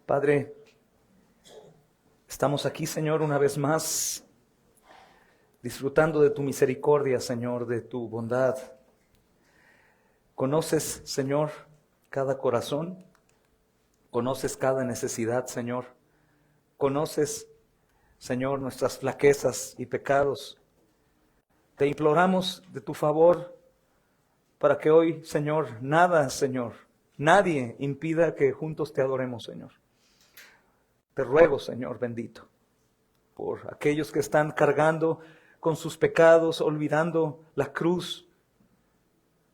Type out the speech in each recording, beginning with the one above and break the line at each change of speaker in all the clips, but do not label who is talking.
Padre, estamos aquí, Señor, una vez más, disfrutando de tu misericordia, Señor, de tu bondad. Conoces, Señor, cada corazón, conoces cada necesidad, Señor. Conoces, Señor, nuestras flaquezas y pecados. Te imploramos de tu favor para que hoy, Señor, nada, Señor, nadie impida que juntos te adoremos, Señor. Te ruego, Señor bendito, por aquellos que están cargando con sus pecados, olvidando la cruz.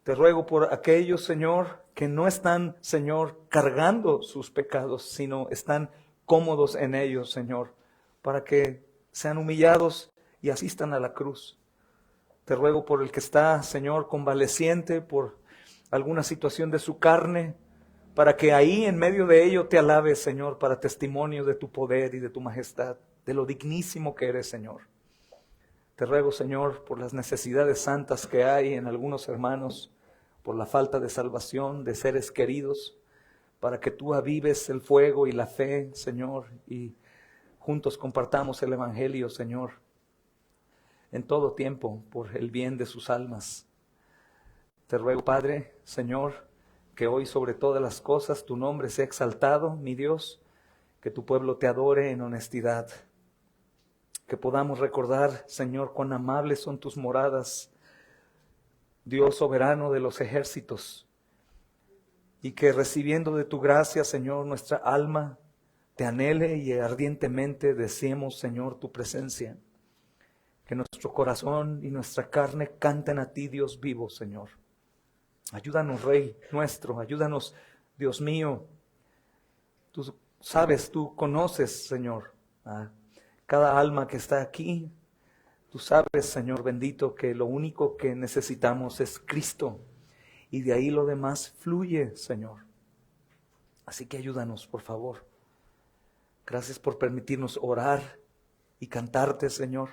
Te ruego por aquellos, Señor, que no están, Señor, cargando sus pecados, sino están cómodos en ellos, Señor, para que sean humillados y asistan a la cruz. Te ruego por el que está, Señor, convaleciente por alguna situación de su carne, para que ahí en medio de ello te alabes, Señor, para testimonio de tu poder y de tu majestad, de lo dignísimo que eres, Señor. Te ruego, Señor, por las necesidades santas que hay en algunos hermanos, por la falta de salvación de seres queridos, para que tú avives el fuego y la fe, Señor, y juntos compartamos el Evangelio, Señor, en todo tiempo, por el bien de sus almas. Te ruego, Padre, Señor, que hoy sobre todas las cosas tu nombre sea exaltado, mi Dios, que tu pueblo te adore en honestidad, que podamos recordar, Señor, cuán amables son tus moradas, Dios soberano de los ejércitos, y que recibiendo de tu gracia, Señor, nuestra alma te anhele y ardientemente deseemos, Señor, tu presencia, que nuestro corazón y nuestra carne canten a ti, Dios vivo, Señor. Ayúdanos, Rey nuestro, ayúdanos, Dios mío. Tú sabes, tú conoces, Señor, a cada alma que está aquí. Tú sabes, Señor bendito, que lo único que necesitamos es Cristo. Y de ahí lo demás fluye, Señor. Así que ayúdanos, por favor. Gracias por permitirnos orar y cantarte, Señor.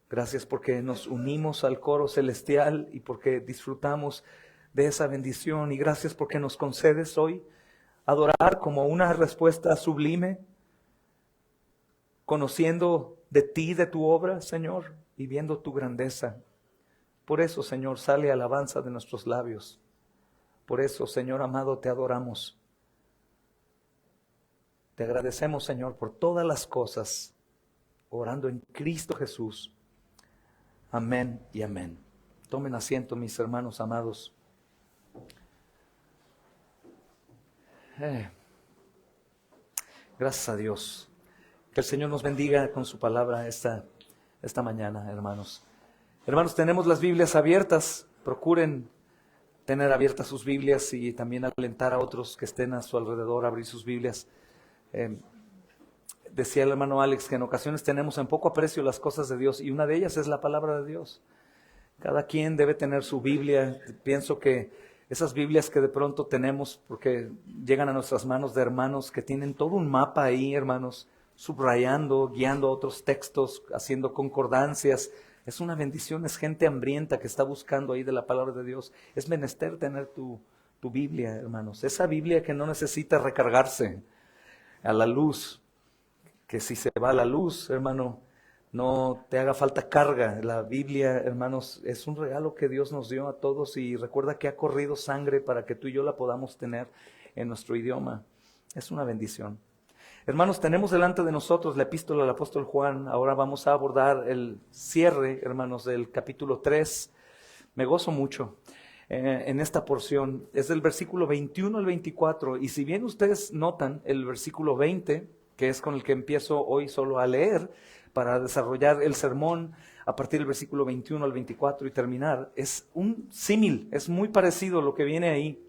Gracias porque nos unimos al coro celestial y porque disfrutamos de esa bendición. Y gracias porque nos concedes hoy adorar como una respuesta sublime, conociendo de ti, de tu obra, Señor, y viendo tu grandeza. Por eso, Señor, sale alabanza de nuestros labios. Por eso, Señor amado, te adoramos. Te agradecemos, Señor, por todas las cosas, orando en Cristo Jesús. Amén y amén. Tomen asiento, mis hermanos amados. Gracias a Dios. Que el Señor nos bendiga con su palabra esta mañana, hermanos. Hermanos, tenemos las Biblias abiertas. Procuren tener abiertas sus Biblias y también alentar a otros que estén a su alrededor a abrir sus Biblias. Decía el hermano Alex que en ocasiones tenemos en poco aprecio las cosas de Dios y una de ellas es la palabra de Dios. Cada quien debe tener su Biblia. Pienso que esas Biblias que de pronto tenemos, porque llegan a nuestras manos de hermanos que tienen todo un mapa ahí, hermanos, subrayando, guiando otros textos, haciendo concordancias. Es una bendición, es gente hambrienta que está buscando ahí de la palabra de Dios. Es menester tener tu Biblia, hermanos. Esa Biblia que no necesita recargarse a la luz, que si se va la luz, hermano, no te haga falta carga. La Biblia, hermanos, es un regalo que Dios nos dio a todos y recuerda que ha corrido sangre para que tú y yo la podamos tener en nuestro idioma. Es una bendición. Hermanos, tenemos delante de nosotros la epístola del apóstol Juan. Ahora vamos a abordar el cierre, hermanos, del capítulo 3. Me gozo mucho en esta porción. Es del versículo 21 al 24. Y si bien ustedes notan el versículo 20, que es con el que empiezo hoy solo a leer, para desarrollar el sermón a partir del versículo 21 al 24 y terminar, es un símil, es muy parecido lo que viene ahí,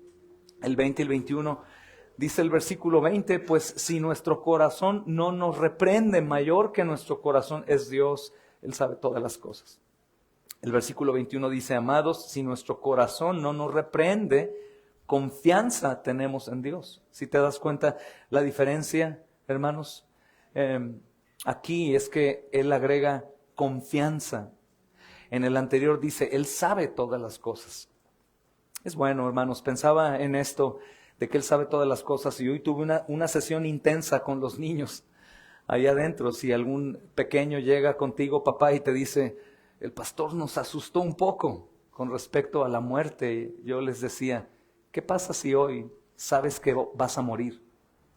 el 20 y el 21. Dice el versículo 20, pues si nuestro corazón no nos reprende, mayor que nuestro corazón es Dios, Él sabe todas las cosas. El versículo 21 dice, amados, si nuestro corazón no nos reprende, confianza tenemos en Dios. Si te das cuenta la diferencia, hermanos, aquí es que Él agrega confianza. En el anterior dice, Él sabe todas las cosas. Es bueno, hermanos, pensaba en esto de que Él sabe todas las cosas. Y hoy tuve una sesión intensa con los niños ahí adentro. Si algún pequeño llega contigo, papá, y te dice, el pastor nos asustó un poco con respecto a la muerte, yo les decía, ¿qué pasa si hoy sabes que vas a morir?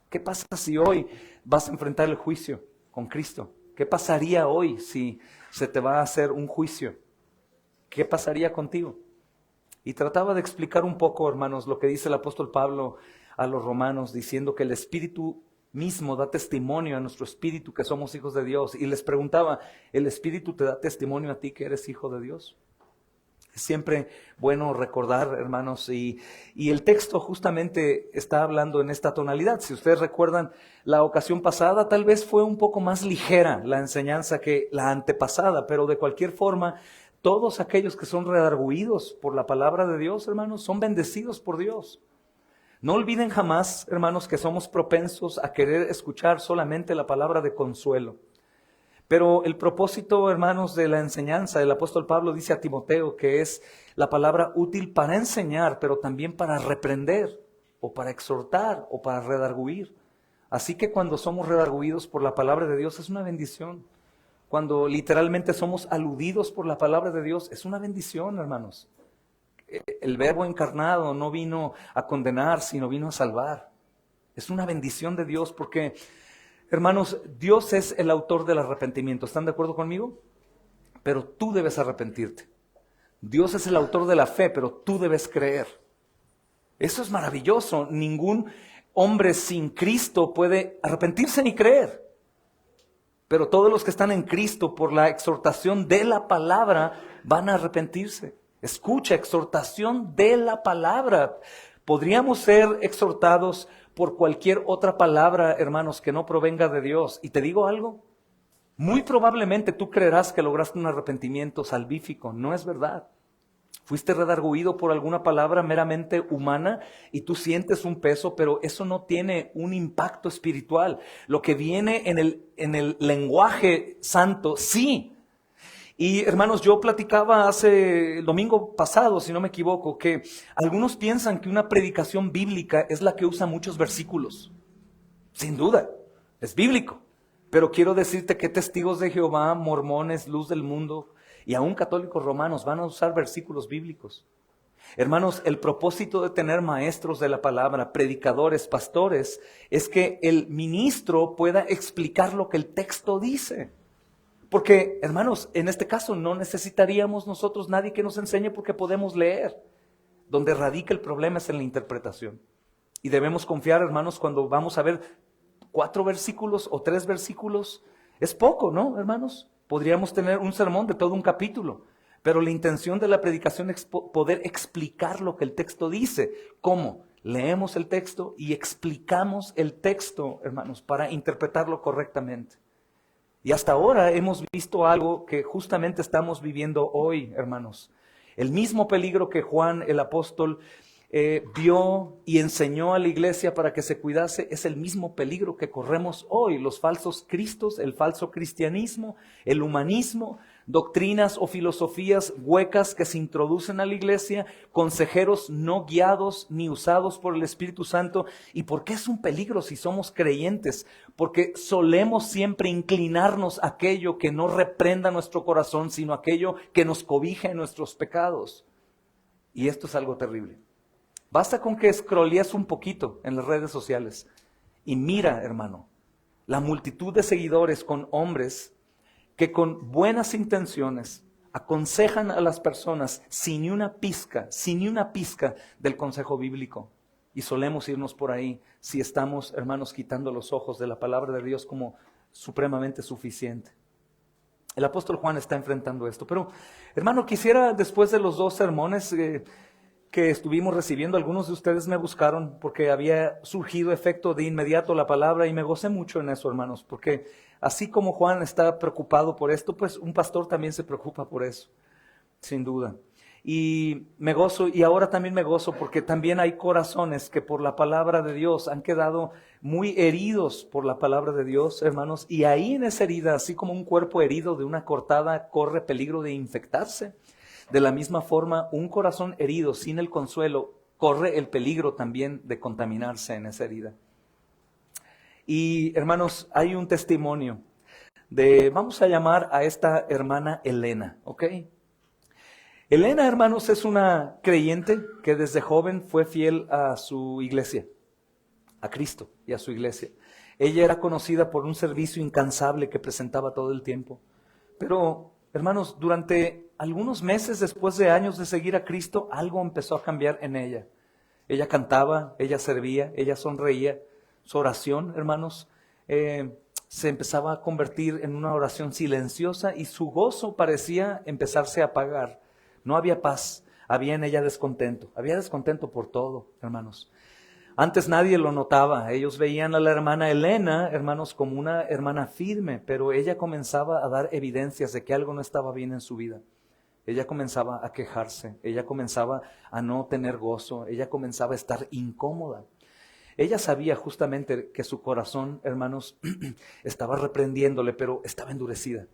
¿Qué pasa si hoy vas a enfrentar el juicio con Cristo? ¿Qué pasaría hoy si se te va a hacer un juicio? ¿Qué pasaría contigo? Y trataba de explicar un poco, hermanos, lo que dice el apóstol Pablo a los romanos, diciendo que el Espíritu mismo da testimonio a nuestro espíritu que somos hijos de Dios. Y les preguntaba, ¿el Espíritu te da testimonio a ti que eres hijo de Dios? Es siempre bueno recordar, hermanos, y el texto justamente está hablando en esta tonalidad. Si ustedes recuerdan, la ocasión pasada tal vez fue un poco más ligera la enseñanza que la antepasada, pero de cualquier forma, todos aquellos que son redarguidos por la palabra de Dios, hermanos, son bendecidos por Dios. No olviden jamás, hermanos, que somos propensos a querer escuchar solamente la palabra de consuelo. Pero el propósito, hermanos, de la enseñanza, el apóstol Pablo dice a Timoteo que es la palabra útil para enseñar, pero también para reprender, o para exhortar, o para redarguir. Así que cuando somos redarguidos por la palabra de Dios es una bendición. Cuando literalmente somos aludidos por la palabra de Dios es una bendición, hermanos. El Verbo encarnado no vino a condenar, sino vino a salvar. Es una bendición de Dios porque, hermanos, Dios es el autor del arrepentimiento. ¿Están de acuerdo conmigo? Pero tú debes arrepentirte. Dios es el autor de la fe, pero tú debes creer. Eso es maravilloso. Ningún hombre sin Cristo puede arrepentirse ni creer. Pero todos los que están en Cristo por la exhortación de la palabra van a arrepentirse. Escucha, exhortación de la palabra. Podríamos ser exhortados por cualquier otra palabra, hermanos, que no provenga de Dios. Y te digo algo, muy probablemente tú creerás que lograste un arrepentimiento salvífico. No es verdad. Fuiste redarguido por alguna palabra meramente humana y tú sientes un peso, pero eso no tiene un impacto espiritual. Lo que viene en el lenguaje santo, sí. Y hermanos, yo platicaba el domingo pasado, si no me equivoco, que algunos piensan que una predicación bíblica es la que usa muchos versículos. Sin duda, es bíblico. Pero quiero decirte que testigos de Jehová, mormones, luz del mundo y aún católicos romanos van a usar versículos bíblicos. Hermanos, el propósito de tener maestros de la palabra, predicadores, pastores, es que el ministro pueda explicar lo que el texto dice. Porque, hermanos, en este caso no necesitaríamos nosotros nadie que nos enseñe porque podemos leer. Donde radica el problema es en la interpretación. Y debemos confiar, hermanos, cuando vamos a ver 4 versículos o 3 versículos. Es poco, ¿no, hermanos? Podríamos tener un sermón de todo un capítulo. Pero la intención de la predicación es poder explicar lo que el texto dice. ¿Cómo? Leemos el texto y explicamos el texto, hermanos, para interpretarlo correctamente. Y hasta ahora hemos visto algo que justamente estamos viviendo hoy, hermanos. El mismo peligro que Juan el apóstol vio y enseñó a la iglesia para que se cuidase, es el mismo peligro que corremos hoy. Los falsos cristos, el falso cristianismo, el humanismo, doctrinas o filosofías huecas que se introducen a la iglesia, consejeros no guiados ni usados por el Espíritu Santo. ¿Y por qué es un peligro si somos creyentes? Porque solemos siempre inclinarnos a aquello que no reprenda nuestro corazón, sino aquello que nos cobija en nuestros pecados. Y esto es algo terrible. Basta con que scrollees un poquito en las redes sociales y mira, hermano, la multitud de seguidores con hombres que con buenas intenciones aconsejan a las personas sin ni una pizca del consejo bíblico. Y solemos irnos por ahí si estamos, hermanos, quitando los ojos de la palabra de Dios como supremamente suficiente. El apóstol Juan está enfrentando esto. Pero, hermano, quisiera, después de los 2 sermones que estuvimos recibiendo, algunos de ustedes me buscaron porque había surgido efecto de inmediato la palabra y me gocé mucho en eso, hermanos, porque así como Juan está preocupado por esto, pues un pastor también se preocupa por eso, sin duda. Y me gozo, y ahora también me gozo porque también hay corazones que por la palabra de Dios han quedado muy heridos por la palabra de Dios, hermanos, y ahí en esa herida, así como un cuerpo herido de una cortada corre peligro de infectarse, de la misma forma un corazón herido sin el consuelo corre el peligro también de contaminarse en esa herida. Y hermanos, hay un testimonio vamos a llamar a esta hermana Elena, ¿ok? Elena, hermanos, es una creyente que desde joven fue fiel a su iglesia, a Cristo y a su iglesia. Ella era conocida por un servicio incansable que presentaba todo el tiempo. Pero, hermanos, durante algunos meses después de años de seguir a Cristo, algo empezó a cambiar en ella. Ella cantaba, ella servía, ella sonreía. Su oración, hermanos, se empezaba a convertir en una oración silenciosa y su gozo parecía empezarse a apagar. No había paz, había en ella descontento. Había descontento por todo, hermanos. Antes nadie lo notaba. Ellos veían a la hermana Elena, hermanos, como una hermana firme, pero ella comenzaba a dar evidencias de que algo no estaba bien en su vida. Ella comenzaba a quejarse, ella comenzaba a no tener gozo, ella comenzaba a estar incómoda. Ella sabía justamente que su corazón, hermanos, estaba reprendiéndole, pero estaba endurecida.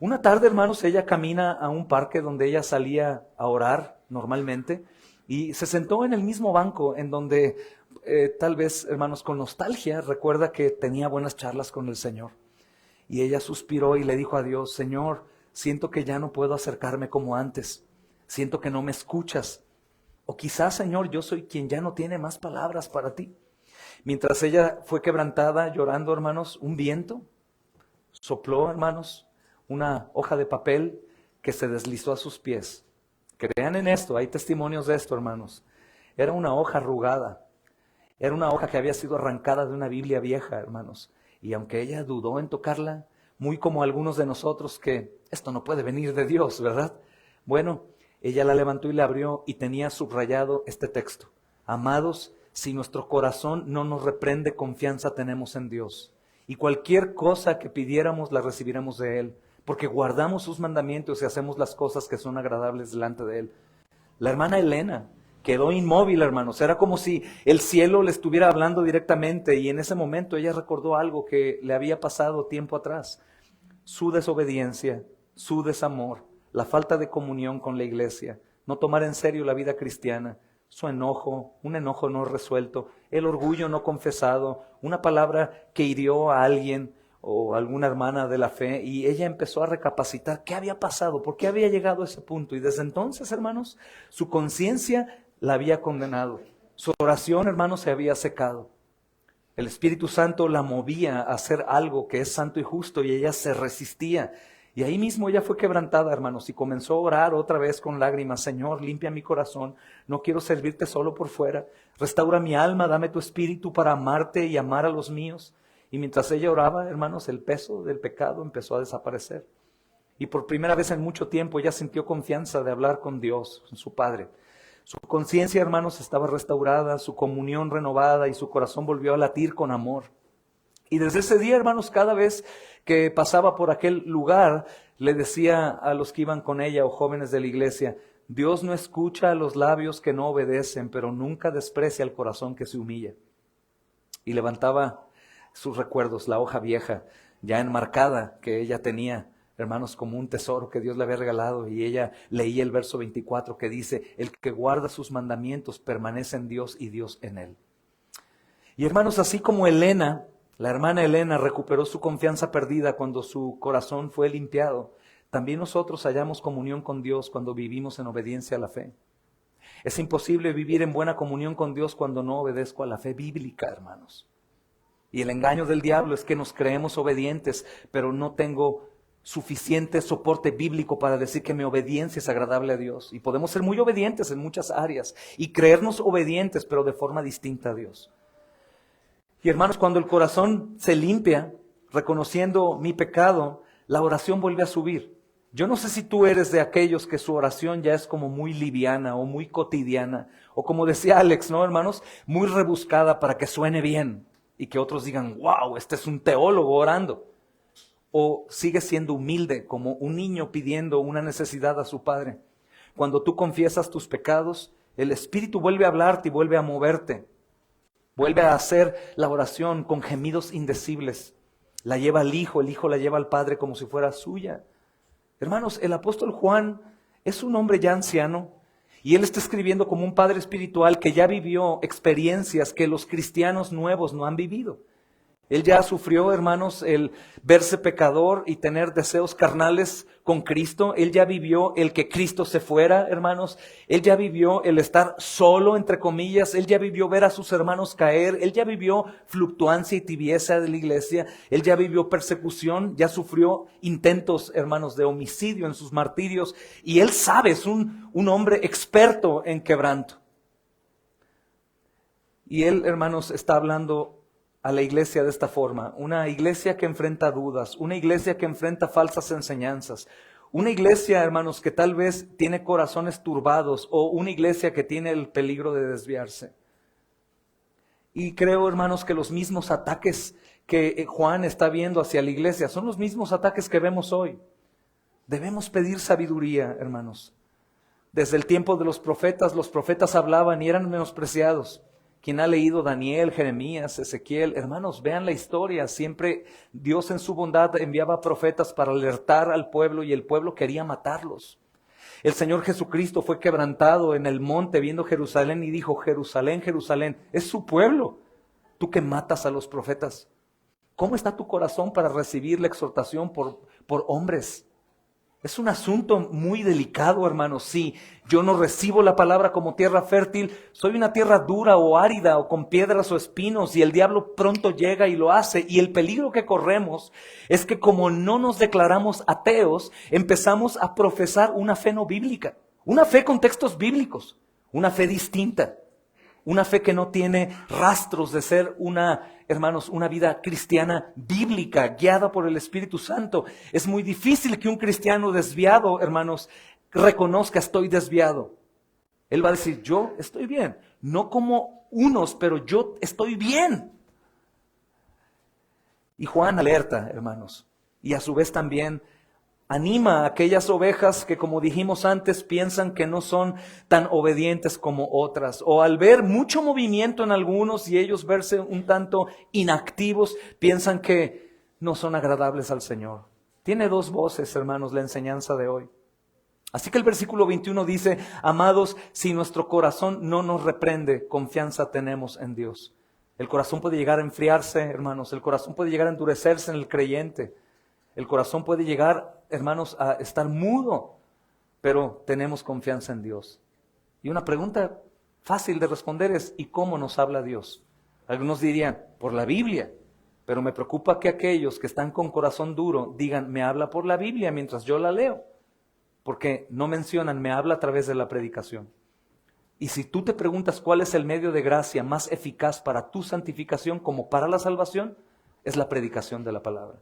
Una tarde, hermanos, ella camina a un parque donde ella salía a orar normalmente y se sentó en el mismo banco en donde tal vez, hermanos, con nostalgia, recuerda que tenía buenas charlas con el Señor. Y ella suspiró y le dijo a Dios: Señor, siento que ya no puedo acercarme como antes. Siento que no me escuchas. O quizás, Señor, yo soy quien ya no tiene más palabras para ti. Mientras ella fue quebrantada, llorando, hermanos, un viento sopló, hermanos, una hoja de papel que se deslizó a sus pies. Crean en esto, hay testimonios de esto, hermanos. Era una hoja arrugada. Era una hoja que había sido arrancada de una Biblia vieja, hermanos. Y aunque ella dudó en tocarla, muy como algunos de nosotros que esto no puede venir de Dios, ¿verdad? Bueno, ella la levantó y la abrió y tenía subrayado este texto: Amados, si nuestro corazón no nos reprende, confianza tenemos en Dios. Y cualquier cosa que pidiéramos la recibiremos de Él, porque guardamos sus mandamientos y hacemos las cosas que son agradables delante de Él. La hermana Elena quedó inmóvil, hermanos. Era como si el cielo le estuviera hablando directamente, y en ese momento ella recordó algo que le había pasado tiempo atrás. Su desobediencia, su desamor, la falta de comunión con la iglesia, no tomar en serio la vida cristiana, su enojo, un enojo no resuelto, el orgullo no confesado, una palabra que hirió a alguien o alguna hermana de la fe, y ella empezó a recapacitar qué había pasado, por qué había llegado a ese punto. Y desde entonces, hermanos, su conciencia la había condenado. Su oración, hermanos, se había secado. El Espíritu Santo la movía a hacer algo que es santo y justo, y ella se resistía. Y ahí mismo ella fue quebrantada, hermanos, y comenzó a orar otra vez con lágrimas: Señor, limpia mi corazón, no quiero servirte solo por fuera, restaura mi alma, dame tu espíritu para amarte y amar a los míos. Y mientras ella oraba, hermanos, el peso del pecado empezó a desaparecer. Y por primera vez en mucho tiempo ella sintió confianza de hablar con Dios, con su Padre. Su conciencia, hermanos, estaba restaurada, su comunión renovada, y su corazón volvió a latir con amor. Y desde ese día, hermanos, cada vez que pasaba por aquel lugar, le decía a los que iban con ella o jóvenes de la iglesia: Dios no escucha a los labios que no obedecen, pero nunca desprecia al corazón que se humilla. Y levantaba sus recuerdos, la hoja vieja, ya enmarcada, que ella tenía, hermanos, como un tesoro que Dios le había regalado, y ella leía el verso 24 que dice: el que guarda sus mandamientos permanece en Dios y Dios en él. Y hermanos, así como Elena, la hermana Elena, recuperó su confianza perdida cuando su corazón fue limpiado, también nosotros hallamos comunión con Dios cuando vivimos en obediencia a la fe. Es imposible vivir en buena comunión con Dios cuando no obedezco a la fe bíblica, hermanos. Y el engaño del diablo es que nos creemos obedientes, pero no tengo suficiente soporte bíblico para decir que mi obediencia es agradable a Dios. Y podemos ser muy obedientes en muchas áreas y creernos obedientes, pero de forma distinta a Dios. Y hermanos, cuando el corazón se limpia, reconociendo mi pecado, la oración vuelve a subir. Yo no sé si tú eres de aquellos que su oración ya es como muy liviana o muy cotidiana, o como decía Alex, ¿no, hermanos? Muy rebuscada para que suene bien y que otros digan: wow, este es un teólogo orando. O sigue siendo humilde, como un niño pidiendo una necesidad a su padre. Cuando tú confiesas tus pecados, el Espíritu vuelve a hablarte y vuelve a moverte. Vuelve a hacer la oración con gemidos indecibles. La lleva al Hijo, el Hijo la lleva al Padre como si fuera suya. Hermanos, el apóstol Juan es un hombre ya anciano, Y él está escribiendo como un padre espiritual que ya vivió experiencias que los cristianos nuevos no han vivido. Él ya sufrió, hermanos, el verse pecador y tener deseos carnales con Cristo. Él ya vivió el que Cristo se fuera, hermanos. Él ya vivió el estar solo, entre comillas. Él ya vivió ver a sus hermanos caer. Él ya vivió fluctuancia y tibieza de la iglesia. Él ya vivió persecución. Ya sufrió intentos, hermanos, de homicidio en sus martirios. Y él sabe, es un hombre experto en quebranto. Y él, hermanos, está hablando a la iglesia de esta forma, una iglesia que enfrenta dudas, una iglesia que enfrenta falsas enseñanzas, una iglesia, hermanos, que tal vez tiene corazones turbados o una iglesia que tiene el peligro de desviarse. Y creo, hermanos, que los mismos ataques que Juan está viendo hacia la iglesia son los mismos ataques que vemos hoy. Debemos pedir sabiduría, hermanos. Desde el tiempo de los profetas hablaban y eran menospreciados. Quien ha leído Daniel, Jeremías, Ezequiel, hermanos, vean la historia. Siempre Dios en su bondad enviaba profetas para alertar al pueblo y el pueblo quería matarlos. El Señor Jesucristo fue quebrantado en el monte viendo Jerusalén y dijo, Jerusalén, Jerusalén, es su pueblo. Tú que matas a los profetas. ¿Cómo está tu corazón para recibir la exhortación por hombres? Es un asunto muy delicado, hermanos. Sí, yo no recibo la palabra como tierra fértil. Soy una tierra dura o árida o con piedras o espinos y el diablo pronto llega y lo hace. Y el peligro que corremos es que como no nos declaramos ateos, empezamos a profesar una fe no bíblica. Una fe con textos bíblicos. Una fe distinta. Una fe que no tiene rastros de ser hermanos, una vida cristiana bíblica, guiada por el Espíritu Santo. Es muy difícil que un cristiano desviado, hermanos, reconozca estoy desviado. Él va a decir, yo estoy bien. No como unos, pero yo estoy bien. Y Juan alerta, hermanos. Y a su vez también anima a aquellas ovejas que, como dijimos antes, piensan que no son tan obedientes como otras. O al ver mucho movimiento en algunos y ellos verse un tanto inactivos, piensan que no son agradables al Señor. Tiene dos voces, hermanos, la enseñanza de hoy. Así que el versículo 21 dice, amados, si nuestro corazón no nos reprende, confianza tenemos en Dios. El corazón puede llegar a enfriarse, hermanos. El corazón puede llegar a endurecerse en el creyente. El corazón puede llegar, hermanos, a estar mudo, pero tenemos confianza en Dios. Y una pregunta fácil de responder es, ¿y cómo nos habla Dios? Algunos dirían, por la Biblia, pero me preocupa que aquellos que están con corazón duro digan, me habla por la Biblia mientras yo la leo, porque no mencionan, me habla a través de la predicación. Y si tú te preguntas cuál es el medio de gracia más eficaz para tu santificación como para la salvación, es la predicación de la palabra.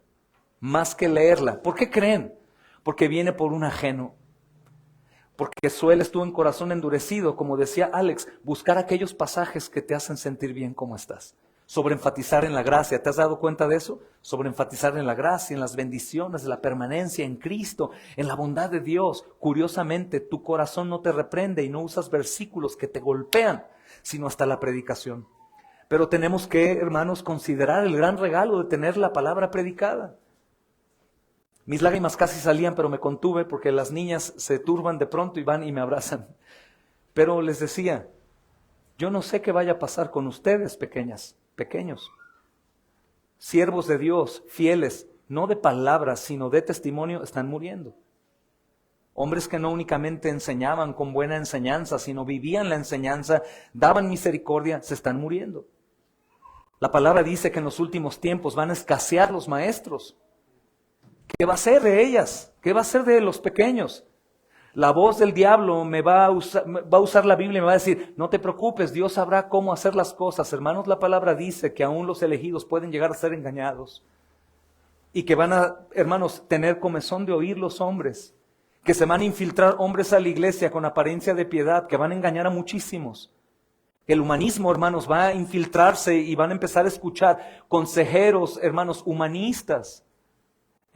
Más que leerla. ¿Por qué creen? Porque viene por un ajeno. Porque sueles tú en corazón endurecido, como decía Alex, buscar aquellos pasajes que te hacen sentir bien como estás. Sobreenfatizar en la gracia. ¿Te has dado cuenta de eso? Sobreenfatizar en la gracia, en las bendiciones, en la permanencia en Cristo, en la bondad de Dios. Curiosamente, tu corazón no te reprende y no usas versículos que te golpean, sino hasta la predicación. Pero tenemos que, hermanos, considerar el gran regalo de tener la palabra predicada. Mis lágrimas casi salían, pero me contuve porque las niñas se turban de pronto y van y me abrazan. Pero les decía, yo no sé qué vaya a pasar con ustedes, pequeños. Siervos de Dios, fieles, no de palabras, sino de testimonio, están muriendo. Hombres que no únicamente enseñaban con buena enseñanza, sino vivían la enseñanza, daban misericordia, se están muriendo. La palabra dice que en los últimos tiempos van a escasear los maestros. ¿Qué va a ser de ellas? ¿Qué va a ser de los pequeños? La voz del diablo va a usar la Biblia y me va a decir, no te preocupes, Dios sabrá cómo hacer las cosas. Hermanos, la palabra dice que aún los elegidos pueden llegar a ser engañados. Y que van a, hermanos, tener comezón de oír los hombres. Que se van a infiltrar hombres a la iglesia con apariencia de piedad, que van a engañar a muchísimos. El humanismo, hermanos, va a infiltrarse y van a empezar a escuchar consejeros, hermanos, humanistas.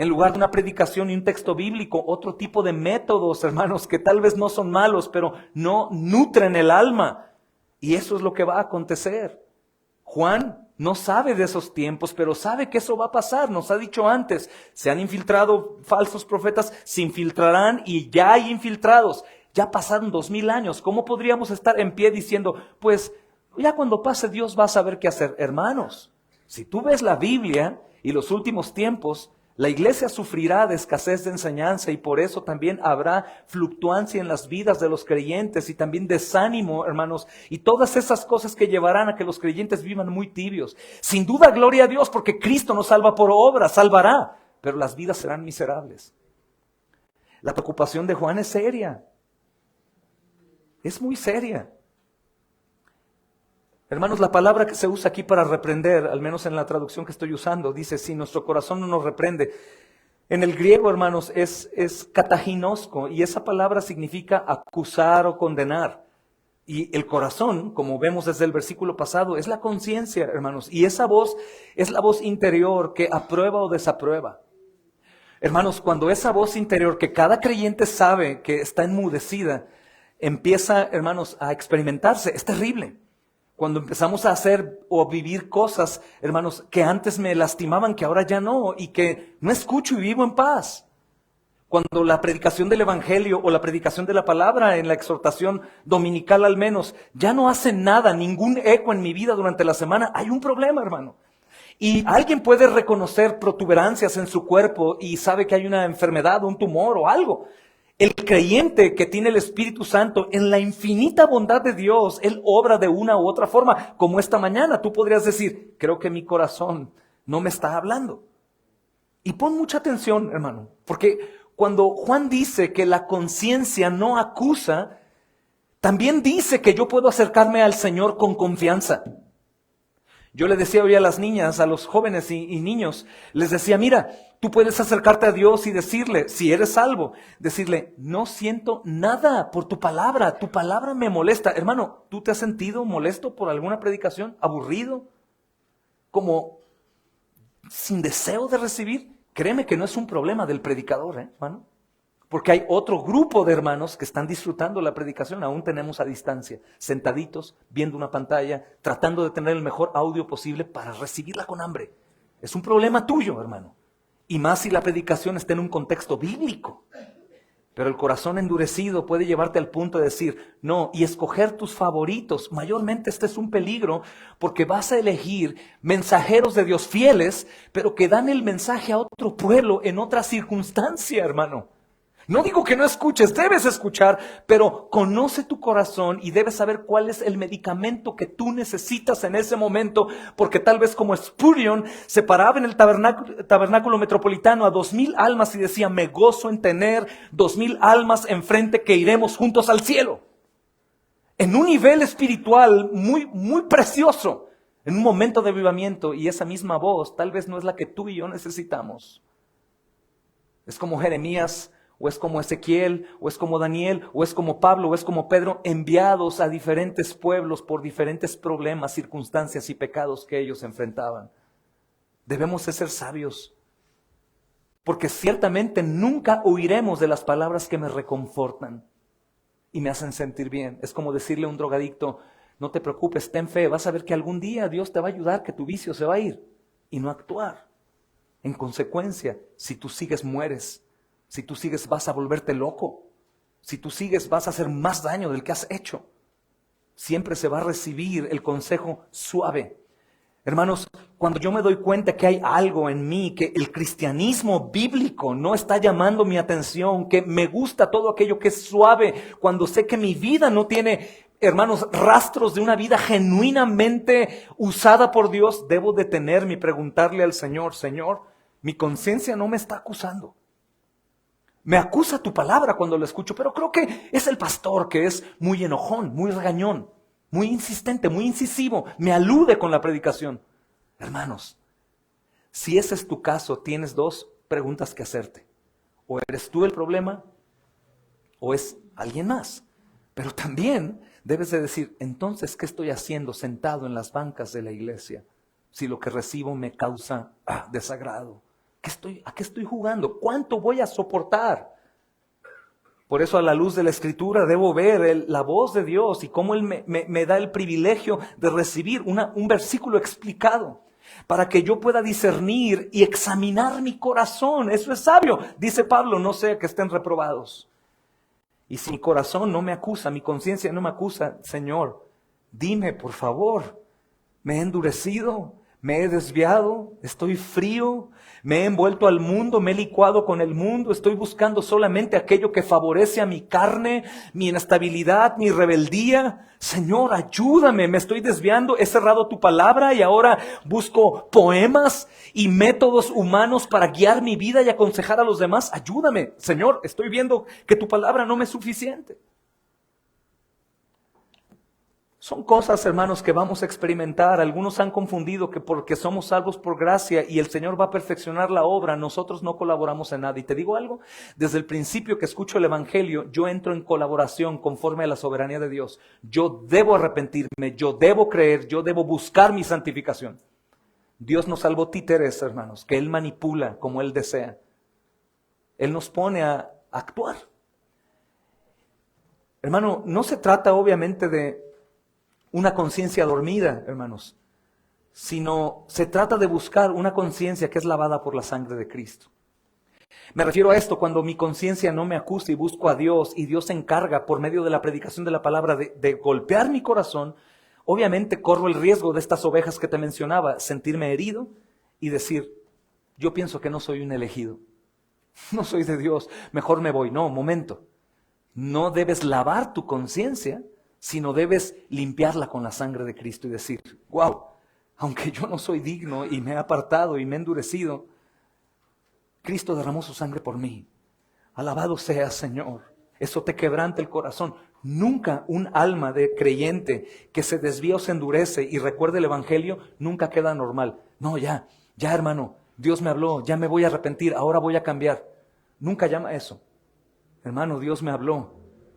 En lugar de una predicación y un texto bíblico, otro tipo de métodos, hermanos, que tal vez no son malos, pero no nutren el alma. Y eso es lo que va a acontecer. Juan no sabe de esos tiempos, pero sabe que eso va a pasar. Nos ha dicho antes, se han infiltrado falsos profetas, se infiltrarán y ya hay infiltrados. Ya pasaron 2000 años. ¿Cómo podríamos estar en pie diciendo, pues ya cuando pase Dios va a saber qué hacer? Hermanos, si tú ves la Biblia y los últimos tiempos, la iglesia sufrirá de escasez de enseñanza y por eso también habrá fluctuancia en las vidas de los creyentes y también desánimo, hermanos, y todas esas cosas que llevarán a que los creyentes vivan muy tibios. Sin duda, gloria a Dios, porque Cristo no salva por obra, salvará, pero las vidas serán miserables. La preocupación de Juan es seria, es muy seria. Hermanos, la palabra que se usa aquí para reprender, al menos en la traducción que estoy usando, dice, si nuestro corazón no nos reprende. En el griego, hermanos, es kataginosko, y esa palabra significa acusar o condenar. Y el corazón, como vemos desde el versículo pasado, es la conciencia, hermanos. Y esa voz es la voz interior que aprueba o desaprueba. Hermanos, cuando esa voz interior que cada creyente sabe que está enmudecida, empieza, hermanos, a experimentarse, es terrible. Cuando empezamos a hacer o vivir cosas, hermanos, que antes me lastimaban, que ahora ya no, y que no escucho y vivo en paz. Cuando la predicación del evangelio o la predicación de la palabra en la exhortación dominical al menos, ya no hace nada, ningún eco en mi vida durante la semana, hay un problema, hermano. Y alguien puede reconocer protuberancias en su cuerpo y sabe que hay una enfermedad, un tumor o algo. El creyente que tiene el Espíritu Santo, en la infinita bondad de Dios, Él obra de una u otra forma. Como esta mañana, tú podrías decir, creo que mi corazón no me está hablando. Y pon mucha atención, hermano, porque cuando Juan dice que la conciencia no acusa, también dice que yo puedo acercarme al Señor con confianza. Yo le decía hoy a las niñas, a los jóvenes y niños, les decía, mira, tú puedes acercarte a Dios y decirle, si eres salvo, decirle, no siento nada por tu palabra me molesta. Hermano, ¿tú te has sentido molesto por alguna predicación? ¿Aburrido? ¿Como sin deseo de recibir? Créeme que no es un problema del predicador, hermano. Porque hay otro grupo de hermanos que están disfrutando la predicación, aún tenemos a distancia, sentaditos, viendo una pantalla, tratando de tener el mejor audio posible para recibirla con hambre. Es un problema tuyo, hermano. Y más si la predicación está en un contexto bíblico. Pero el corazón endurecido puede llevarte al punto de decir, no, y escoger tus favoritos. Mayormente este es un peligro porque vas a elegir mensajeros de Dios fieles, pero que dan el mensaje a otro pueblo en otra circunstancia, hermano. No digo que no escuches, debes escuchar, pero conoce tu corazón y debes saber cuál es el medicamento que tú necesitas en ese momento, porque tal vez como Spurgeon se paraba en el tabernáculo metropolitano a 2000 almas y decía, me gozo en tener 2000 almas enfrente que iremos juntos al cielo. En un nivel espiritual muy, muy precioso, en un momento de avivamiento, y esa misma voz tal vez no es la que tú y yo necesitamos. Es como Jeremías, o es como Ezequiel, o es como Daniel, o es como Pablo, o es como Pedro, enviados a diferentes pueblos por diferentes problemas, circunstancias y pecados que ellos enfrentaban. Debemos de ser sabios, porque ciertamente nunca huiremos de las palabras que me reconfortan y me hacen sentir bien. Es como decirle a un drogadicto, no te preocupes, ten fe, vas a ver que algún día Dios te va a ayudar, que tu vicio se va a ir, y no actuar. En consecuencia, si tú sigues, mueres. Si tú sigues, vas a volverte loco. Si tú sigues, vas a hacer más daño del que has hecho. Siempre se va a recibir el consejo suave. Hermanos, cuando yo me doy cuenta que hay algo en mí, que el cristianismo bíblico no está llamando mi atención, que me gusta todo aquello que es suave, cuando sé que mi vida no tiene, hermanos, rastros de una vida genuinamente usada por Dios, debo detenerme y preguntarle al Señor, Señor, mi conciencia no me está acusando. Me acusa tu palabra cuando lo escucho, pero creo que es el pastor que es muy enojón, muy regañón, muy insistente, muy incisivo. Me alude con la predicación. Hermanos, si ese es tu caso, tienes dos preguntas que hacerte. O eres tú el problema, o es alguien más. Pero también debes de decir, entonces, ¿qué estoy haciendo sentado en las bancas de la iglesia? Si lo que recibo me causa desagrado. ¿A qué estoy jugando? ¿Cuánto voy a soportar? Por eso a la luz de la Escritura debo ver la voz de Dios y cómo Él me da el privilegio de recibir un versículo explicado para que yo pueda discernir y examinar mi corazón. Eso es sabio. Dice Pablo, no sea que estén reprobados. Y si mi corazón no me acusa, mi conciencia no me acusa, Señor, dime por favor, me he endurecido, me he desviado, estoy frío, me he envuelto al mundo, me he licuado con el mundo, estoy buscando solamente aquello que favorece a mi carne, mi inestabilidad, mi rebeldía. Señor, ayúdame, me estoy desviando, he cerrado tu palabra y ahora busco poemas y métodos humanos para guiar mi vida y aconsejar a los demás. Ayúdame, Señor, estoy viendo que tu palabra no me es suficiente. Son cosas, hermanos, que vamos a experimentar. Algunos han confundido que porque somos salvos por gracia y el Señor va a perfeccionar la obra, nosotros no colaboramos en nada. Y te digo algo, desde el principio que escucho el Evangelio, yo entro en colaboración conforme a la soberanía de Dios. Yo debo arrepentirme, yo debo creer, yo debo buscar mi santificación. Dios nos salvó títeres, hermanos, que Él manipula como Él desea. Él nos pone a actuar. Hermano, no se trata obviamente de una conciencia dormida, hermanos, sino se trata de buscar una conciencia que es lavada por la sangre de Cristo. Me refiero a esto cuando mi conciencia no me acusa y busco a Dios y Dios se encarga por medio de la predicación de la palabra de golpear mi corazón. Obviamente corro el riesgo de estas ovejas que te mencionaba, sentirme herido y decir, yo pienso que no soy un elegido, no soy de Dios, mejor me voy. No, momento, no debes lavar tu conciencia, sino debes limpiarla con la sangre de Cristo y decir, wow, aunque yo no soy digno y me he apartado y me he endurecido, Cristo derramó su sangre por mí. Alabado sea, Señor. Eso te quebranta el corazón. Nunca un alma de creyente que se desvía o se endurece y recuerde el Evangelio, nunca queda normal. No, ya hermano, Dios me habló, ya me voy a arrepentir, ahora voy a cambiar. Nunca llama eso. Hermano, Dios me habló,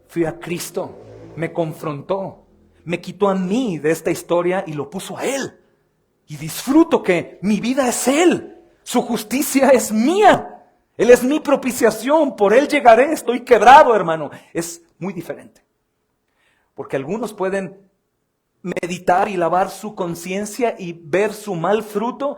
fui a Cristo, me confrontó, me quitó a mí de esta historia y lo puso a Él. Y disfruto que mi vida es Él, su justicia es mía, Él es mi propiciación, por Él llegaré, estoy quebrado, hermano. Es muy diferente. Porque algunos pueden meditar y lavar su conciencia y ver su mal fruto,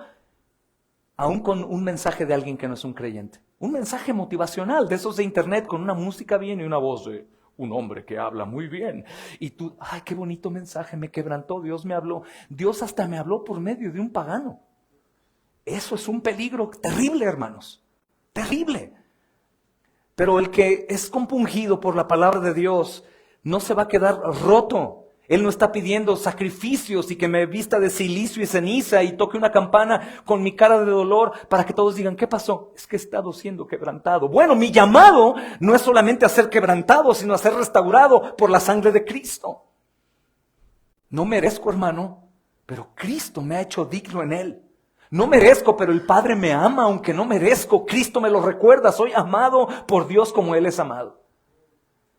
aún con un mensaje de alguien que no es un creyente. Un mensaje motivacional, de esos de internet, con una música bien y una voz de un hombre que habla muy bien. Y tú, ay, qué bonito mensaje, me quebrantó, Dios me habló. Dios hasta me habló por medio de un pagano. Eso es un peligro terrible, hermanos. Terrible. Pero el que es compungido por la palabra de Dios no se va a quedar roto. Él no está pidiendo sacrificios y que me vista de silicio y ceniza y toque una campana con mi cara de dolor para que todos digan, ¿qué pasó? Es que he estado siendo quebrantado. Bueno, mi llamado no es solamente a ser quebrantado, sino a ser restaurado por la sangre de Cristo. No merezco, hermano, pero Cristo me ha hecho digno en Él. No merezco, pero el Padre me ama, aunque no merezco. Cristo me lo recuerda, soy amado por Dios como Él es amado.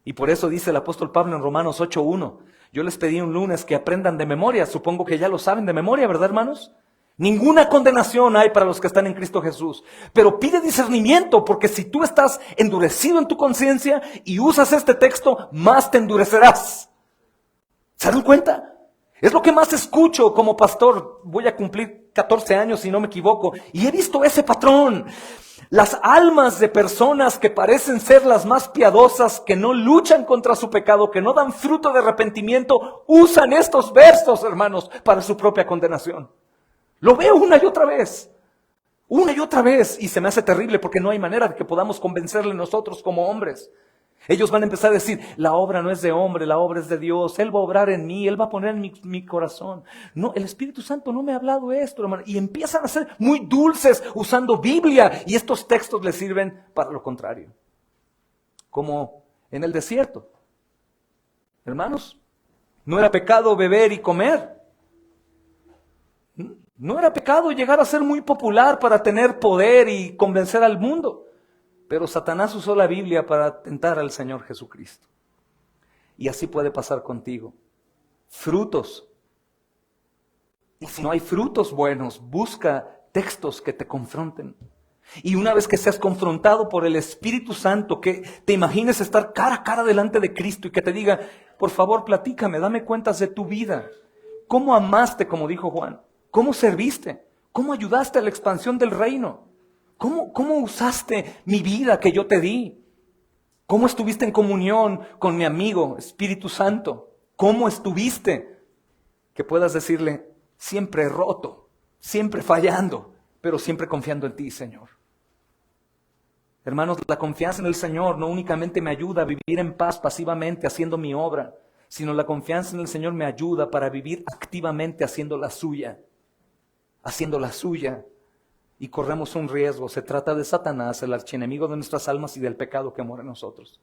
Y por eso dice el apóstol Pablo en Romanos 8:1, yo les pedí un lunes que aprendan de memoria, supongo que ya lo saben de memoria, ¿verdad, hermanos? Ninguna condenación hay para los que están en Cristo Jesús, pero pide discernimiento, porque si tú estás endurecido en tu conciencia y usas este texto, más te endurecerás. ¿Se dan cuenta? Es lo que más escucho como pastor. Voy a cumplir 14 años si no me equivoco, y he visto ese patrón. Las almas de personas que parecen ser las más piadosas, que no luchan contra su pecado, que no dan fruto de arrepentimiento, usan estos versos, hermanos, para su propia condenación. Lo veo una y otra vez, y se me hace terrible porque no hay manera de que podamos convencerle nosotros como hombres. Ellos van a empezar a decir, la obra no es de hombre, la obra es de Dios. Él va a obrar en mí, Él va a poner en mi corazón. No, el Espíritu Santo no me ha hablado esto, hermano. Y empiezan a ser muy dulces usando Biblia. Y estos textos les sirven para lo contrario. Como en el desierto. Hermanos, no era pecado beber y comer. No era pecado llegar a ser muy popular para tener poder y convencer al mundo. Pero Satanás usó la Biblia para tentar al Señor Jesucristo. Y así puede pasar contigo. Frutos. Y si no hay frutos buenos, busca textos que te confronten. Y una vez que seas confrontado por el Espíritu Santo, que te imagines estar cara a cara delante de Cristo y que te diga, por favor, platícame, dame cuentas de tu vida. ¿Cómo amaste, como dijo Juan? ¿Cómo serviste? ¿Cómo ayudaste a la expansión del reino? ¿Cómo usaste mi vida que yo te di? ¿Cómo estuviste en comunión con mi amigo Espíritu Santo? ¿Cómo estuviste? Que puedas decirle, siempre roto, siempre fallando, pero siempre confiando en ti, Señor. Hermanos, la confianza en el Señor no únicamente me ayuda a vivir en paz pasivamente haciendo mi obra, sino la confianza en el Señor me ayuda para vivir activamente haciendo la suya. Haciendo la suya. Y corremos un riesgo. Se trata de Satanás, el archienemigo de nuestras almas y del pecado que mora en nosotros.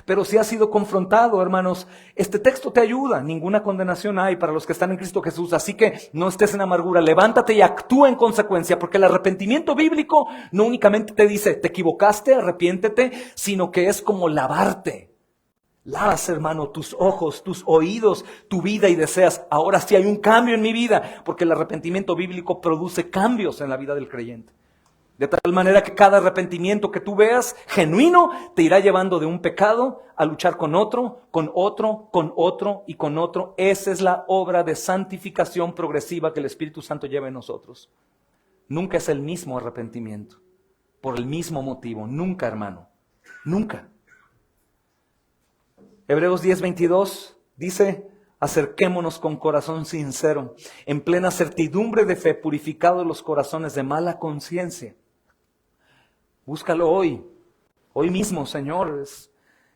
Pero si has sido confrontado, hermanos, este texto te ayuda. Ninguna condenación hay para los que están en Cristo Jesús. Así que no estés en amargura. Levántate y actúa en consecuencia. Porque el arrepentimiento bíblico no únicamente te dice, te equivocaste, arrepiéntete, sino que es como lavarte. Lavas, hermano, tus ojos, tus oídos, tu vida y deseas, ahora sí hay un cambio en mi vida, porque el arrepentimiento bíblico produce cambios en la vida del creyente. De tal manera que cada arrepentimiento que tú veas genuino te irá llevando de un pecado a luchar con otro, con otro, con otro y con otro. Esa es la obra de santificación progresiva que el Espíritu Santo lleva en nosotros. Nunca es el mismo arrepentimiento, por el mismo motivo, nunca, hermano, nunca. Hebreos 10:22 dice, acerquémonos con corazón sincero, en plena certidumbre de fe, purificados los corazones de mala conciencia. Búscalo hoy mismo, Señor.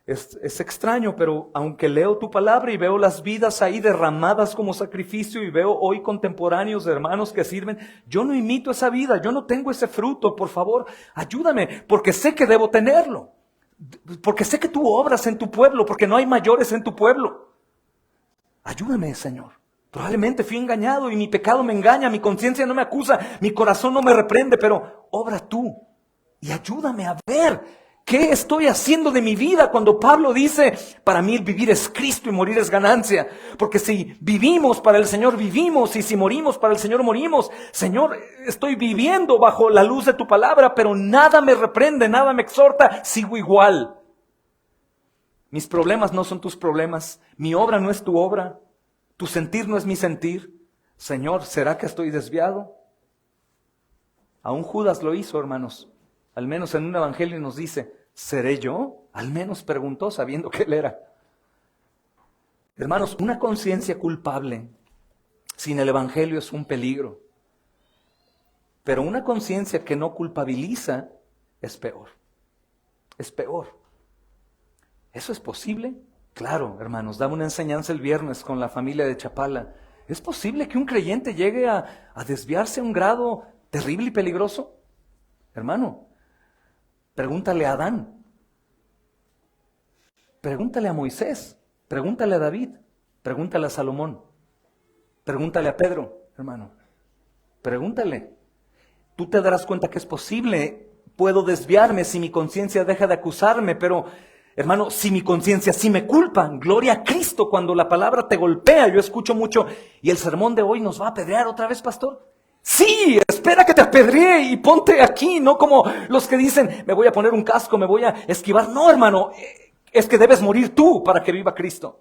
Es extraño, pero aunque leo tu palabra y veo las vidas ahí derramadas como sacrificio y veo hoy contemporáneos de hermanos que sirven, yo no imito esa vida, yo no tengo ese fruto, por favor, ayúdame, porque sé que debo tenerlo. Porque sé que tú obras en tu pueblo, porque no hay mayores en tu pueblo. Ayúdame, Señor. Probablemente fui engañado y mi pecado me engaña, mi conciencia no me acusa, mi corazón no me reprende, pero obra tú y ayúdame a ver qué estoy haciendo de mi vida cuando Pablo dice, para mí el vivir es Cristo y morir es ganancia. Porque si vivimos para el Señor, vivimos, y si morimos para el Señor, morimos. Señor, estoy viviendo bajo la luz de tu palabra, pero nada me reprende, nada me exhorta, sigo igual. Mis problemas no son tus problemas, mi obra no es tu obra, tu sentir no es mi sentir. Señor, ¿será que estoy desviado? Aún Judas lo hizo, hermanos. Al menos en un evangelio nos dice, ¿seré yo? Al menos preguntó sabiendo que él era. Hermanos, una conciencia culpable sin el evangelio es un peligro. Pero una conciencia que no culpabiliza es peor. Es peor. ¿Eso es posible? Claro, hermanos, daba una enseñanza el viernes con la familia de Chapala. ¿Es posible que un creyente llegue a desviarse a un grado terrible y peligroso? Hermano, pregúntale a Adán, pregúntale a Moisés, pregúntale a David, pregúntale a Salomón, pregúntale a Pedro, hermano, pregúntale. Tú te darás cuenta que es posible, puedo desviarme si mi conciencia deja de acusarme, pero hermano, si mi conciencia sí me culpa, gloria a Cristo cuando la palabra te golpea. Yo escucho mucho, ¿y el sermón de hoy nos va a apedrear otra vez, pastor? Sí, espera que te apedree y ponte aquí, no como los que dicen, me voy a poner un casco, me voy a esquivar. No, hermano, es que debes morir tú para que viva Cristo.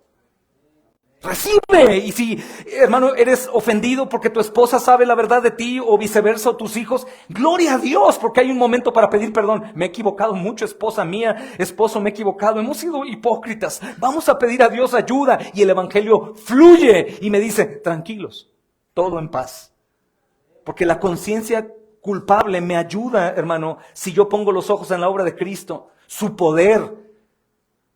Recibe. Y si, hermano, eres ofendido porque tu esposa sabe la verdad de ti o viceversa, o tus hijos, gloria a Dios, porque hay un momento para pedir perdón. Me he equivocado mucho, esposa mía, esposo, me he equivocado, hemos sido hipócritas. Vamos a pedir a Dios ayuda y el evangelio fluye y me dice, tranquilos, todo en paz. Porque la conciencia culpable me ayuda, hermano, si yo pongo los ojos en la obra de Cristo, su poder.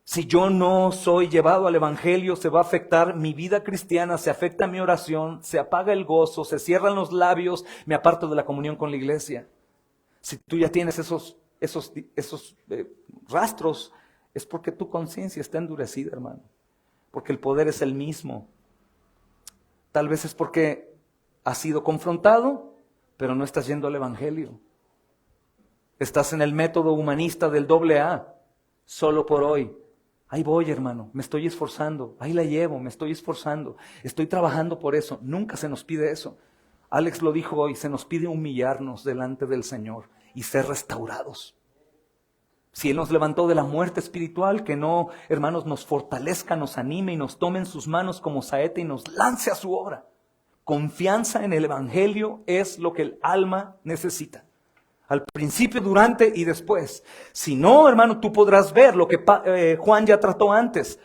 Si yo no soy llevado al evangelio, se va a afectar mi vida cristiana, se afecta mi oración, se apaga el gozo, se cierran los labios, me aparto de la comunión con la iglesia. Si tú ya tienes esos rastros, es porque tu conciencia está endurecida, hermano. Porque el poder es el mismo. Tal vez es porque has sido confrontado, pero no estás yendo al evangelio. Estás en el método humanista del AA, solo por hoy. Ahí voy, hermano, me estoy esforzando, ahí la llevo, me estoy esforzando, estoy trabajando por eso. Nunca se nos pide eso. Alex lo dijo hoy, se nos pide humillarnos delante del Señor y ser restaurados. Si Él nos levantó de la muerte espiritual, que no, hermanos, nos fortalezca, nos anime y nos tome en sus manos como saeta y nos lance a su obra. Confianza en el evangelio es lo que el alma necesita. Al principio, durante y después. Si no, hermano, tú podrás ver lo que Juan ya trató antes.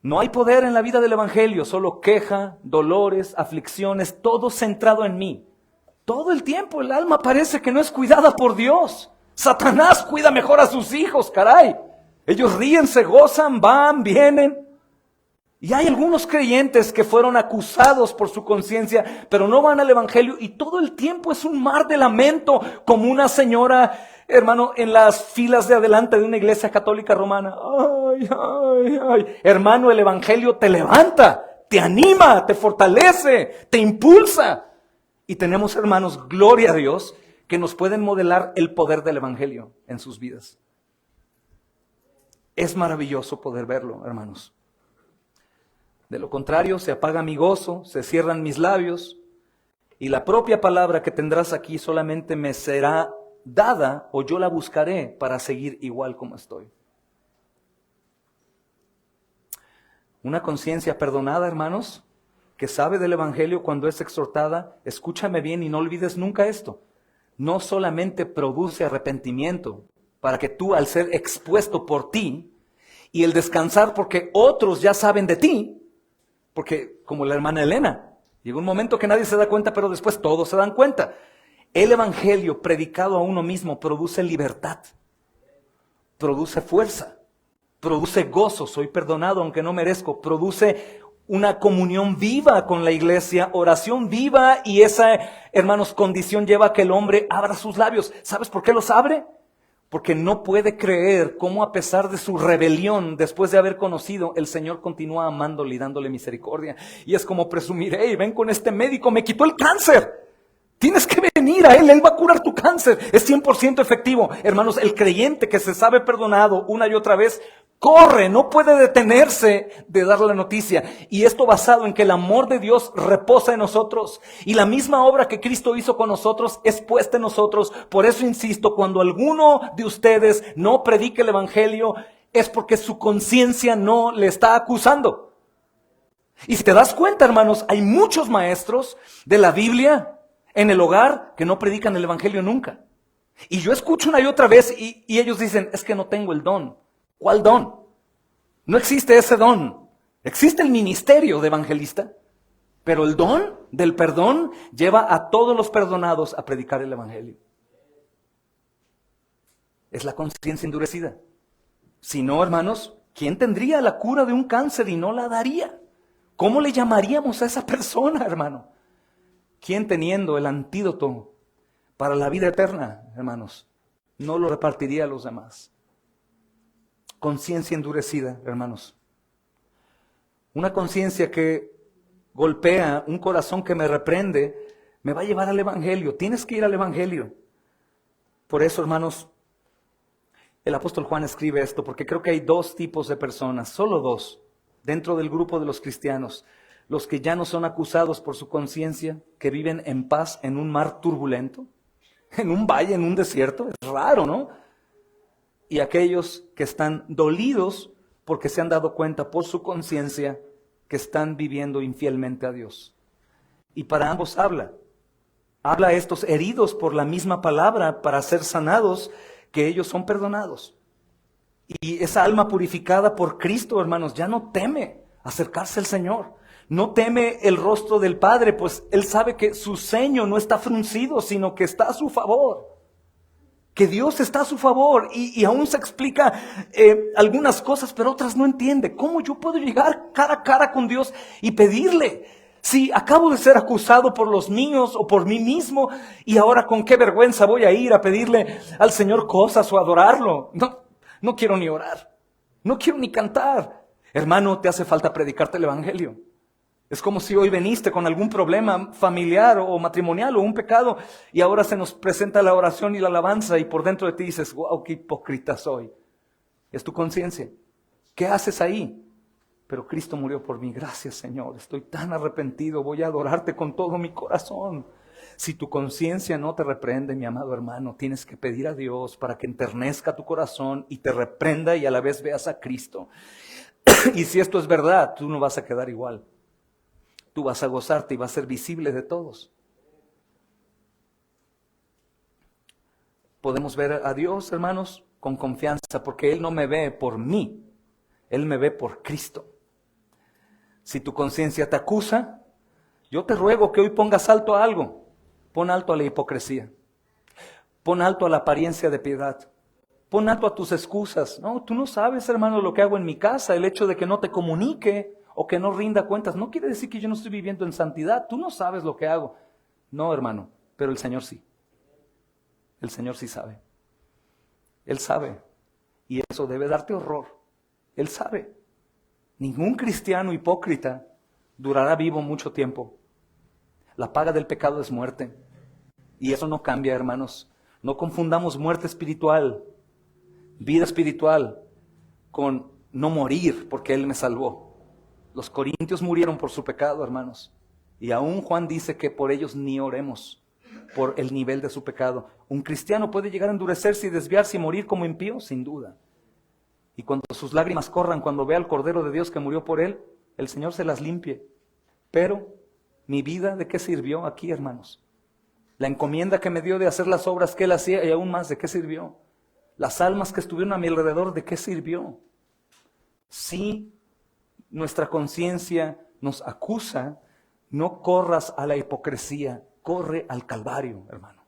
No hay poder en la vida del Evangelio, solo queja, dolores, aflicciones, todo centrado en mí. Todo el tiempo el alma parece que no es cuidada por Dios. Satanás cuida mejor a sus hijos, caray. Ellos ríen, se gozan, van, vienen. Y hay algunos creyentes que fueron acusados por su conciencia, pero no van al Evangelio y todo el tiempo es un mar de lamento, como una señora, hermano, en las filas de adelante de una iglesia católica romana. Ay, ay, ay. Hermano, el Evangelio te levanta, te anima, te fortalece, te impulsa. Y tenemos, hermanos, gloria a Dios, que nos pueden modelar el poder del Evangelio en sus vidas. Es maravilloso poder verlo, hermanos. De lo contrario, se apaga mi gozo, se cierran mis labios, y la propia palabra que tendrás aquí solamente me será dada, o yo la buscaré para seguir igual como estoy. Una conciencia perdonada, hermanos, que sabe del Evangelio cuando es exhortada, escúchame bien y no olvides nunca esto, no solamente produce arrepentimiento, para que tú al ser expuesto por ti, y el descansar porque otros ya saben de ti, porque como la hermana Elena, llegó un momento que nadie se da cuenta, pero después todos se dan cuenta. El Evangelio predicado a uno mismo produce libertad, produce fuerza, produce gozo, soy perdonado aunque no merezco, produce una comunión viva con la iglesia, oración viva, y esa, hermanos, condición lleva a que el hombre abra sus labios. ¿Sabes por qué los abre? Porque no puede creer cómo a pesar de su rebelión, después de haber conocido, el Señor continúa amándole y dándole misericordia. Y es como presumir, hey, ven con este médico, me quitó el cáncer. Tienes que venir a Él va a curar tu cáncer. Es 100% efectivo. Hermanos, el creyente que se sabe perdonado una y otra vez, corre, no puede detenerse de dar la noticia. Y esto basado en que el amor de Dios reposa en nosotros. Y la misma obra que Cristo hizo con nosotros es puesta en nosotros. Por eso insisto, cuando alguno de ustedes no predique el Evangelio, es porque su conciencia no le está acusando. Y si te das cuenta, hermanos, hay muchos maestros de la Biblia en el hogar que no predican el Evangelio nunca. Y yo escucho una y otra vez y ellos dicen, es que no tengo el don. ¿Cuál don? No existe ese don. Existe el ministerio de evangelista, pero el don del perdón lleva a todos los perdonados a predicar el Evangelio. Es la conciencia endurecida. Si no, hermanos, ¿quién tendría la cura de un cáncer y no la daría? ¿Cómo le llamaríamos a esa persona, hermano? ¿Quién teniendo el antídoto para la vida eterna, hermanos, no lo repartiría a los demás? Conciencia endurecida, hermanos. Una conciencia que golpea, un corazón que me reprende, me va a llevar al Evangelio. Tienes que ir al Evangelio. Por eso, hermanos, el apóstol Juan escribe esto, porque creo que hay dos tipos de personas, solo dos, dentro del grupo de los cristianos. Los que ya no son acusados por su conciencia, que viven en paz en un mar turbulento, en un valle, en un desierto. Es raro, ¿no? Y aquellos que están dolidos porque se han dado cuenta por su conciencia que están viviendo infielmente a Dios. Y para ambos habla a estos heridos por la misma palabra para ser sanados, que ellos son perdonados. Y esa alma purificada por Cristo, hermanos, ya no teme acercarse al Señor. No teme el rostro del Padre, pues Él sabe que su ceño no está fruncido, sino que está a su favor. Que Dios está a su favor y aún se explica algunas cosas, pero otras no entiende. ¿Cómo yo puedo llegar cara a cara con Dios y pedirle? Si acabo de ser acusado por los míos o por mí mismo, y ahora con qué vergüenza voy a ir a pedirle al Señor cosas o adorarlo. No quiero ni orar, no quiero ni cantar. Hermano, te hace falta predicarte el Evangelio. Es como si hoy veniste con algún problema familiar o matrimonial o un pecado y ahora se nos presenta la oración y la alabanza y por dentro de ti dices, wow, qué hipócrita soy. Es tu conciencia. ¿Qué haces ahí? Pero Cristo murió por mí. Gracias, Señor. Estoy tan arrepentido. Voy a adorarte con todo mi corazón. Si tu conciencia no te reprende, mi amado hermano, tienes que pedir a Dios para que enternezca tu corazón y te reprenda y a la vez veas a Cristo. Y si esto es verdad, tú no vas a quedar igual. Tú vas a gozarte y vas a ser visible de todos. podemos ver a Dios, hermanos, con confianza, porque Él no me ve por mí, Él me ve por Cristo. Si tu conciencia te acusa, yo te ruego que hoy pongas alto a algo. Pon alto a la hipocresía. Pon alto a la apariencia de piedad. Pon alto a tus excusas. No, tú no sabes, hermano, lo que hago en mi casa. El hecho de que no te comunique o que no rinda cuentas no quiere decir que yo no estoy viviendo en santidad. Tú no sabes lo que hago. No, hermano, pero el Señor sí. El Señor sí sabe. Él sabe. Y eso debe darte horror. Él sabe. Ningún cristiano hipócrita durará vivo mucho tiempo. La paga del pecado es muerte. Y eso no cambia, hermanos. No confundamos muerte espiritual, vida espiritual, con no morir porque Él me salvó. Los corintios murieron por su pecado, hermanos. Y aún Juan dice que por ellos ni oremos, por el nivel de su pecado. Un cristiano puede llegar a endurecerse y desviarse y morir como impío, sin duda. Y cuando sus lágrimas corran, cuando vea al Cordero de Dios que murió por él, el Señor se las limpie. Pero, ¿mi vida de qué sirvió aquí, hermanos? La encomienda que me dio de hacer las obras que Él hacía y aún más, ¿de qué sirvió? Las almas que estuvieron a mi alrededor, ¿de qué sirvió? Si nuestra conciencia nos acusa, no corras a la hipocresía, corre al Calvario, hermano.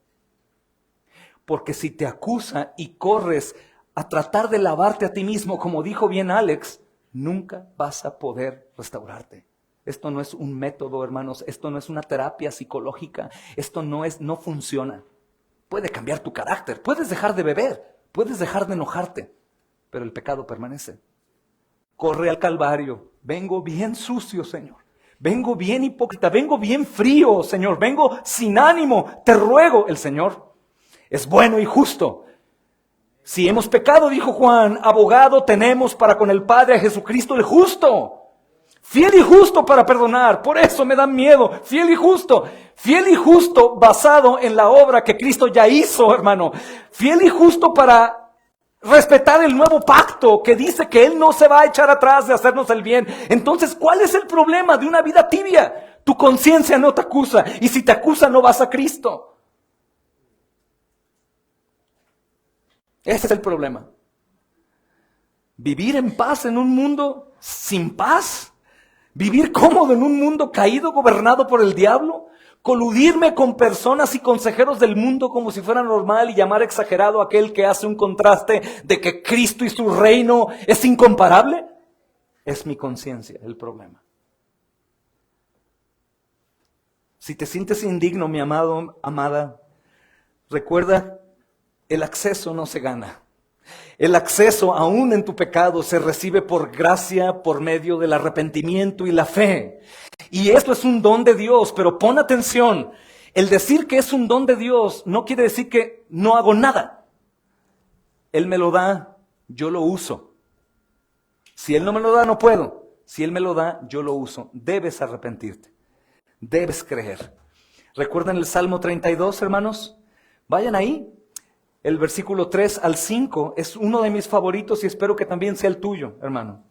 Porque si te acusa y corres a tratar de lavarte a ti mismo, como dijo bien Alex, nunca vas a poder restaurarte. Esto no es un método, hermanos, esto no es una terapia psicológica, esto no funciona. Puede cambiar tu carácter, puedes dejar de beber, puedes dejar de enojarte, pero el pecado permanece. Corre al Calvario, vengo bien sucio, Señor, vengo bien hipócrita, vengo bien frío, Señor, vengo sin ánimo, te ruego. El Señor es bueno y justo. Si hemos pecado, dijo Juan, abogado tenemos para con el Padre a Jesucristo el justo. Fiel y justo para perdonar, por eso me da miedo, fiel y justo basado en la obra que Cristo ya hizo, hermano, fiel y justo para respetar el nuevo pacto que dice que Él no se va a echar atrás de hacernos el bien. Entonces, ¿cuál es el problema de una vida tibia? Tu conciencia no te acusa, y si te acusa no vas a Cristo. Ese es el problema. Vivir en paz en un mundo sin paz. Vivir cómodo en un mundo caído, gobernado por el diablo. Coludirme con personas y consejeros del mundo como si fuera normal y llamar exagerado a aquel que hace un contraste de que Cristo y su reino es incomparable. Es mi conciencia el problema. Si te sientes indigno, mi amado, amada, recuerda, el acceso no se gana. El acceso aún en tu pecado se recibe por gracia, por medio del arrepentimiento y la fe. Y esto es un don de Dios, pero pon atención. El decir que es un don de Dios no quiere decir que no hago nada. Él me lo da, yo lo uso. Si Él no me lo da, no puedo. Si Él me lo da, yo lo uso. Debes arrepentirte. Debes creer. ¿Recuerdan el Salmo 32, hermanos? Vayan ahí. El versículo 3 al 5 es uno de mis favoritos y espero que también sea el tuyo, hermano.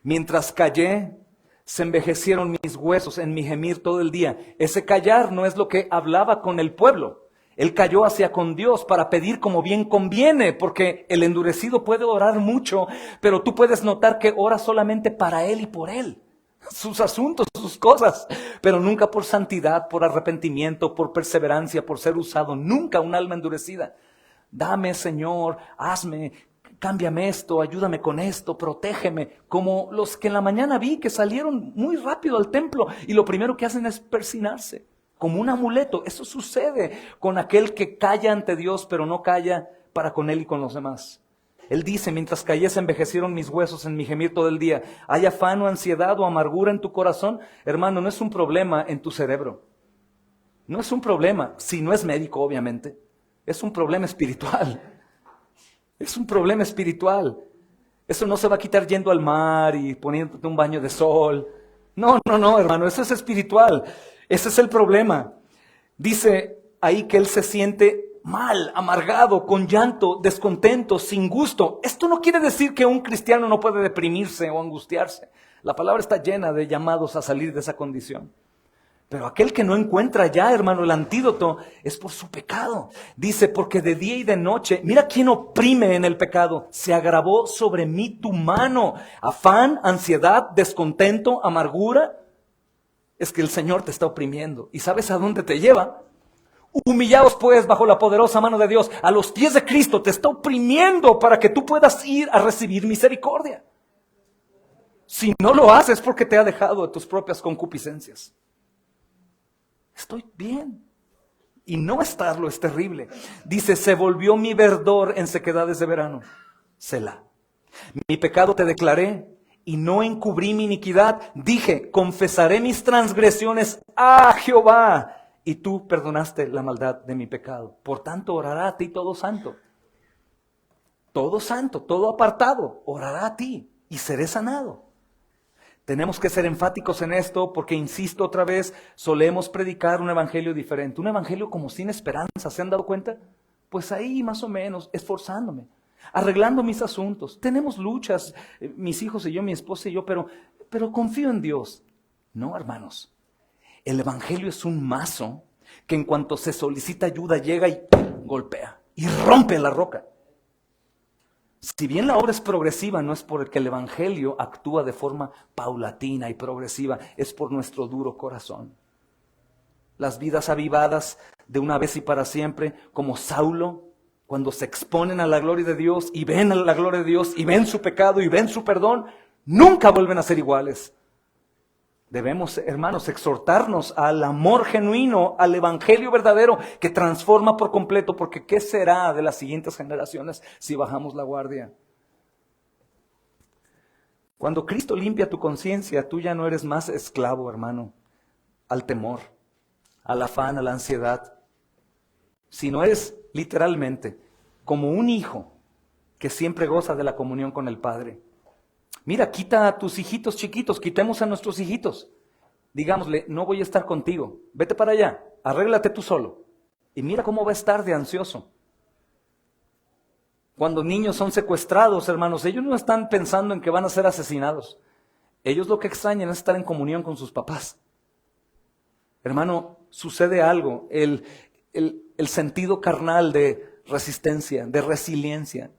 Mientras callé, se envejecieron mis huesos en mi gemir todo el día. Ese callar no es lo que hablaba con el pueblo. Él calló hacia con Dios para pedir como bien conviene, porque el endurecido puede orar mucho, pero tú puedes notar que ora solamente para él y por él. Sus asuntos, sus cosas, pero nunca por santidad, por arrepentimiento, por perseverancia, por ser usado. Nunca un alma endurecida. Dame, Señor, hazme, cámbiame esto, ayúdame con esto, protégeme. Como los que en la mañana vi que salieron muy rápido al templo y lo primero que hacen es persinarse, como un amuleto. Eso sucede con aquel que calla ante Dios, pero no calla para con Él y con los demás. Él dice, mientras callé se envejecieron mis huesos en mi gemir todo el día. ¿Hay afán o ansiedad o amargura en tu corazón? Hermano, no es un problema en tu cerebro. No es un problema, si no es médico, obviamente. Es un problema espiritual. Es un problema espiritual. Eso no se va a quitar yendo al mar y poniéndote un baño de sol. No, hermano, eso es espiritual. Ese es el problema. Dice ahí que él se siente mal, amargado, con llanto, descontento, sin gusto. Esto no quiere decir que un cristiano no puede deprimirse o angustiarse. La palabra está llena de llamados a salir de esa condición. Pero aquel que no encuentra ya, hermano, el antídoto es por su pecado. Dice, porque de día y de noche, mira quién oprime en el pecado. Se agravó sobre mí tu mano. Afán, ansiedad, descontento, amargura. Es que el Señor te está oprimiendo. ¿Y sabes a dónde te lleva? Humillaos pues bajo la poderosa mano de Dios. A los pies de Cristo te está oprimiendo para que tú puedas ir a recibir misericordia. Si no lo haces porque te ha dejado de tus propias concupiscencias. Estoy bien. Y no estarlo es terrible. Dice, se volvió mi verdor en sequedades de verano. Selah. Mi pecado te declaré y no encubrí mi iniquidad. Dije, confesaré mis transgresiones a Jehová. Y tú perdonaste la maldad de mi pecado. Por tanto, orará a ti todo santo. Todo santo, todo apartado, orará a ti y seré sanado. Tenemos que ser enfáticos en esto porque, insisto otra vez, solemos predicar un evangelio diferente. Un evangelio como sin esperanza, ¿se han dado cuenta? Pues ahí más o menos, esforzándome, arreglando mis asuntos. Tenemos luchas, mis hijos y yo, mi esposa y yo, pero confío en Dios. No, hermanos. El evangelio es un mazo que en cuanto se solicita ayuda llega y golpea y rompe la roca. Si bien la obra es progresiva, no es porque el evangelio actúa de forma paulatina y progresiva, es por nuestro duro corazón. Las vidas avivadas de una vez y para siempre, como Saulo, cuando se exponen a la gloria de Dios y ven a la gloria de Dios y ven su pecado y ven su perdón, nunca vuelven a ser iguales. Debemos, hermanos, exhortarnos al amor genuino, al evangelio verdadero que transforma por completo, porque ¿qué será de las siguientes generaciones si bajamos la guardia? Cuando Cristo limpia tu conciencia, tú ya no eres más esclavo, hermano, al temor, al afán, a la ansiedad, sino eres literalmente como un hijo que siempre goza de la comunión con el Padre. Mira, quita a tus hijitos chiquitos, quitemos a nuestros hijitos. Digámosle, no voy a estar contigo, vete para allá, arréglate tú solo. Y mira cómo va a estar de ansioso. Cuando niños son secuestrados, hermanos, ellos no están pensando en que van a ser asesinados. Ellos lo que extrañan es estar en comunión con sus papás. Hermano, sucede algo, el sentido carnal de resistencia, de resiliencia,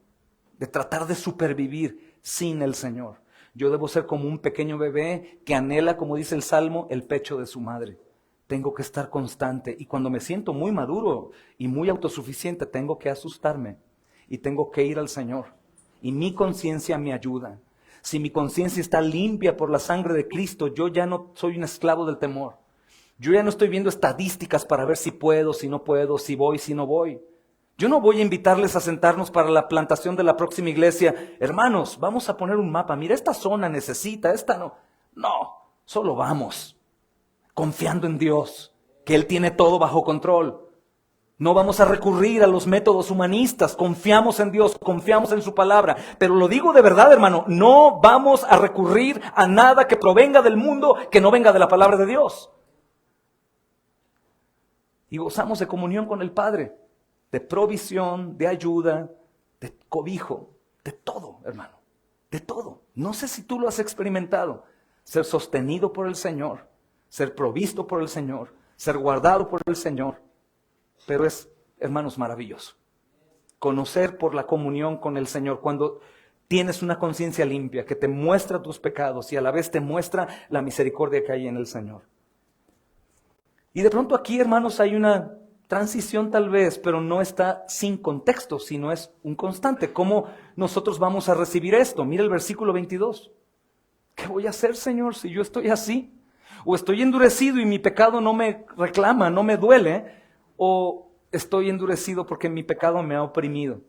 de tratar de supervivir sin el Señor. Yo debo ser como un pequeño bebé que anhela, como dice el Salmo, el pecho de su madre. Tengo que estar constante y cuando me siento muy maduro y muy autosuficiente, tengo que asustarme y tengo que ir al Señor. Y mi conciencia me ayuda. Si mi conciencia está limpia por la sangre de Cristo, yo ya no soy un esclavo del temor. Yo ya no estoy viendo estadísticas para ver si puedo, si no puedo, si voy, si no voy. Yo no voy a invitarles a sentarnos para la plantación de la próxima iglesia. Hermanos, vamos a poner un mapa. Mira, esta zona necesita, esta no. No, solo vamos, confiando en Dios, que Él tiene todo bajo control. No vamos a recurrir a los métodos humanistas. Confiamos en Dios, confiamos en su palabra. Pero lo digo de verdad, hermano, no vamos a recurrir a nada que provenga del mundo, que no venga de la palabra de Dios. Y gozamos de comunión con el Padre, de provisión, de ayuda, de cobijo, de todo, hermano, de todo. No sé si tú lo has experimentado, ser sostenido por el Señor, ser provisto por el Señor, ser guardado por el Señor, pero es, hermanos, maravilloso. Conocer por la comunión con el Señor, cuando tienes una conciencia limpia que te muestra tus pecados y a la vez te muestra la misericordia que hay en el Señor. Y de pronto aquí, hermanos, hay una transición tal vez, pero no está sin contexto, sino es un constante. ¿Cómo nosotros vamos a recibir esto? Mira el versículo 22. ¿Qué voy a hacer, Señor, si yo estoy así? O estoy endurecido y mi pecado no me reclama, no me duele, o estoy endurecido porque mi pecado me ha oprimido.